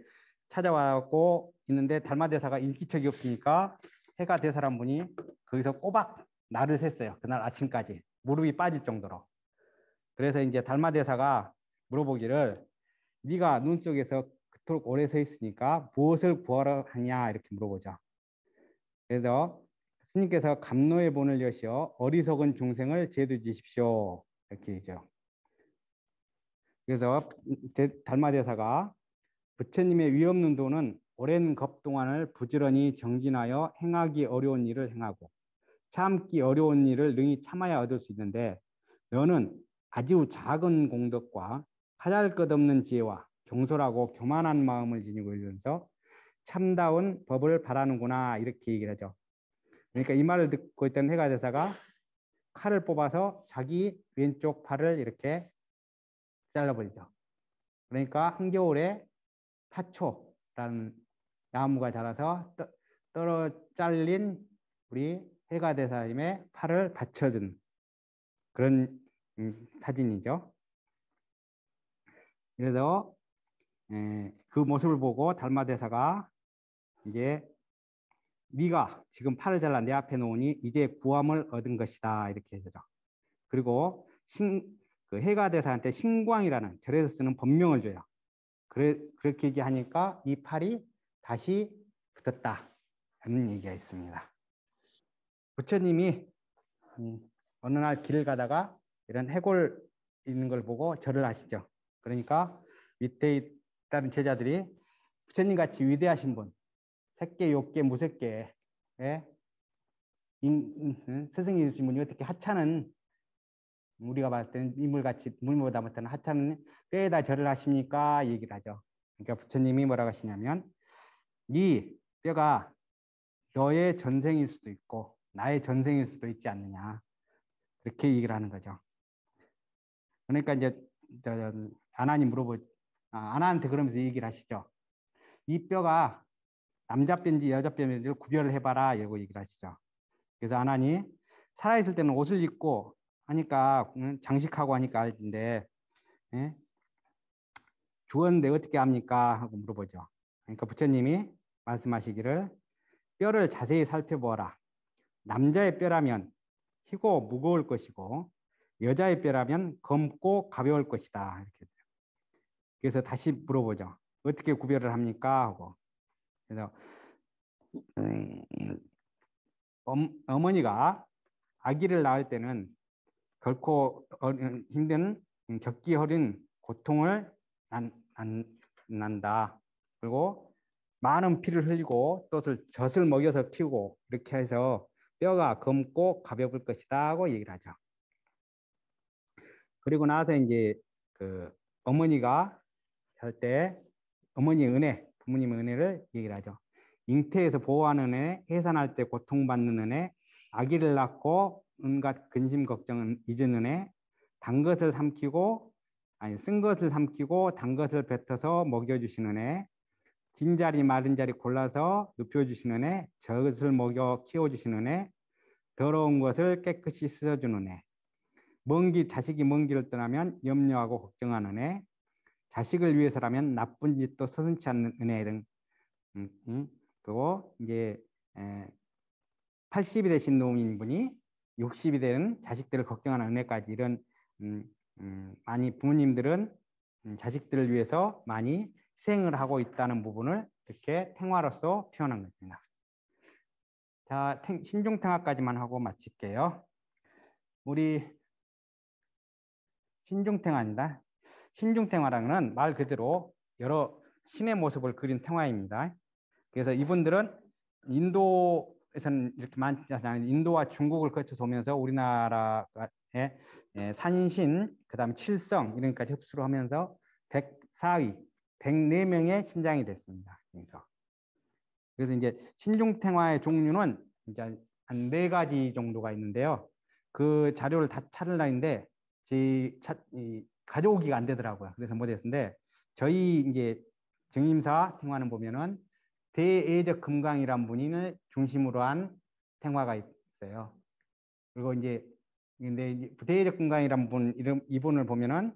Speaker 1: 찾아왔고 있는데 달마대사가 인기척이 없으니까 해가 대사란 분이 거기서 꼬박 날을 샜어요. 그날 아침까지 무릎이 빠질 정도로. 그래서 이제 달마대사가 물어보기를 네가 눈 속에서 그토록 오래 서 있으니까 무엇을 구하러 하냐 이렇게 물어보죠. 그래서 스님께서 감노의 본을 여시어 어리석은 중생을 제도 주십시오 이렇게 얘기죠. 그래서 달마대사가 부처님의 위없는 도는 오랜 겁 동안을 부지런히 정진하여 행하기 어려운 일을 행하고 참기 어려운 일을 능히 참아야 얻을 수 있는데 너는 아주 작은 공덕과 하잘것없는 지혜와 경솔하고 교만한 마음을 지니고 있으면서 참다운 법을 바라는구나 이렇게 얘기를 하죠. 그러니까 이 말을 듣고 있던 해가대사가 칼을 뽑아서 자기 왼쪽 팔을 이렇게 잘라버리죠. 그러니까 한겨울에 파초라는 나무가 자라서 떨어 잘린 우리 해가대사님의 팔을 받쳐준 그런 사진이죠. 그래서 그 모습을 보고 달마대사가 이제 네가 지금 팔을 잘라 내 앞에 놓으니 이제 구함을 얻은 것이다 이렇게 해서 그리고 그 해가대사한테 신광이라는 절에서 쓰는 법명을 줘요. 그렇게 얘기하니까 이 팔이 다시 붙었다 하는 얘기가 있습니다. 부처님이 어느 날 길을 가다가 이런 해골 있는 걸 보고 절을 하시죠. 그러니까 밑에 있다는 제자들이 부처님 같이 위대하신 분, 색계, 욕계, 무색계, 예? 스승이신 분이 어떻게 하찮은 우리가 봤을 때는 인물같이 물보다 못하는 하찮은 뼈에다 절을 하십니까? 얘기를 하죠. 그러니까 부처님이 뭐라고 하시냐면 이 뼈가 너의 전생일 수도 있고 나의 전생일 수도 있지 않느냐 그렇게 얘기를 하는 거죠. 그러니까 이제 아나니 아나한테 그러면서 얘기를 하시죠. 이 뼈가 남자 뼈인지 여자 뼈인지를 구별을 해봐라 이러고 얘기를 하시죠. 그래서 아나니 살아있을 때는 옷을 입고 하니까 장식하고 하니까 알는데 예? 죽었는데 어떻게 합니까? 하고 물어보죠. 그러니까 부처님이 말씀하시기를 뼈를 자세히 살펴보아라. 남자의 뼈라면 희고 무거울 것이고 여자의 뼈라면 검고 가벼울 것이다. 이렇게. 그래서 다시 물어보죠. 어떻게 구별을 합니까? 하고. 그래서 어머니가 아기를 낳을 때는 결코 힘든 겪기 어린 고통을 난다. 그리고 많은 피를 흘리고 또 젖을 먹여서 키우고 이렇게 해서 뼈가 검고 가벼울 것이다 하고 얘기를 하죠. 그리고 나서 이제 그 어머니가 할 때 어머니의 은혜, 부모님의 은혜를 얘기를 하죠. 잉태에서 보호하는 은혜, 해산할 때 고통받는 은혜, 아기를 낳고 온갖 근심 걱정은 잊은 은혜, 단 것을 삼키고 쓴 것을 삼키고 단 것을 뱉어서 먹여주시는 은혜, 긴 자리 마른 자리 골라서 눕혀주시는 은혜, 젖을 먹여 키워주시는 은혜, 더러운 것을 깨끗이 씻어주는 은혜, 자식이 먼 길을 떠나면 염려하고 걱정하는 은혜, 자식을 위해서라면 나쁜 짓도 서슴지 않는 은혜 등 그리고 이제 80이 되신 노인분이 60이 되는 자식들을 걱정하는 은혜까지 이런 많이 부모님들은 자식들을 위해서 많이 희생을 하고 있다는 부분을 이렇게 탱화로서 표현한 것입니다. 자, 신중탱화까지만 하고 마칠게요. 우리 신중탱화입니다. 신중탱화라는 말 그대로 여러 신의 모습을 그린 텐화입니다. 그래서 이분들은 인도에서는 이렇게 많지 않아요. 인도와 중국을 거쳐서 오면서 우리나라의 산신, 그 다음에 칠성 이런 것까지 흡수를 하면서 104위, 104명의 신장이 됐습니다. 그래서 이제 신중탱화의 종류는 이제 한 4가지 정도가 있는데요. 그 자료를 다 찾으려 했는데 가져오기가 안 되더라고요. 그래서 못했는데 저희 이제 정임사 탱화는 보면은 대애적 금강이란 분을 중심으로 한 탱화가 있어요. 그리고 이제 근데 대애적 금강이란 이분을 보면은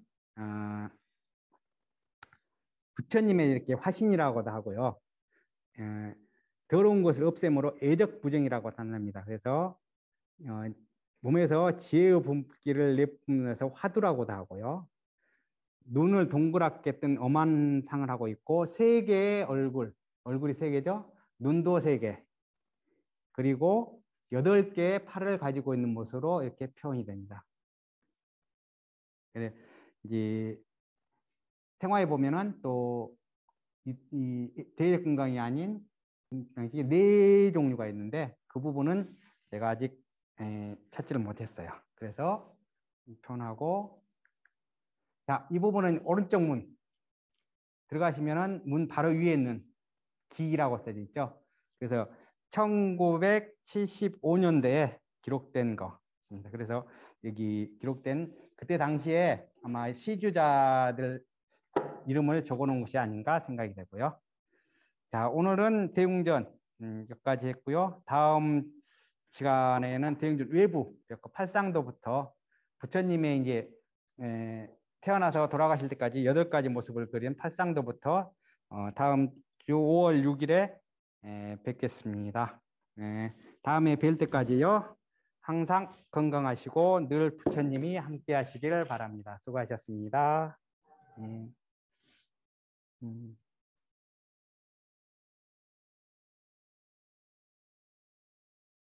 Speaker 1: 부처님의 이렇게 화신이라고도 하고요. 더러운 것을 없앰으로 애적 부정이라고 단합니다. 그래서 몸에서 지혜의 분기를 내뿜으면서 화두라고도 하고요. 눈을 동그랗게 뜬 엄한 상을 하고 있고 3개의 얼굴이 3개죠. 눈도 3개. 그리고 8개의 팔을 가지고 있는 모습으로 이렇게 표현이 됩니다. 그래서 이제 생화에 보면은 또 이 대적금강이 아닌 4종류가 있는데 그 부분은 제가 아직 찾지를 못했어요. 그래서 표현하고 자, 이 부분은 오른쪽 문 들어가시면은 문 바로 위에 있는 기라고 써져 있죠. 그래서 1975년대에 기록된 거입니다. 그래서 여기 기록된 그때 당시에 아마 시주자들 이름을 적어놓은 것이 아닌가 생각이 되고요. 자, 오늘은 대웅전 여기까지 했고요. 다음 시간에는 대웅전 외부 팔상도부터 부처님의 이제 태어나서 돌아가실 때까지 8가지 모습을 그린 팔상도부터 다음 주 5월 6일에 뵙겠습니다. 다음에 뵐 때까지요. 항상 건강하시고 늘 부처님이 함께 하시기를 바랍니다. 수고하셨습니다.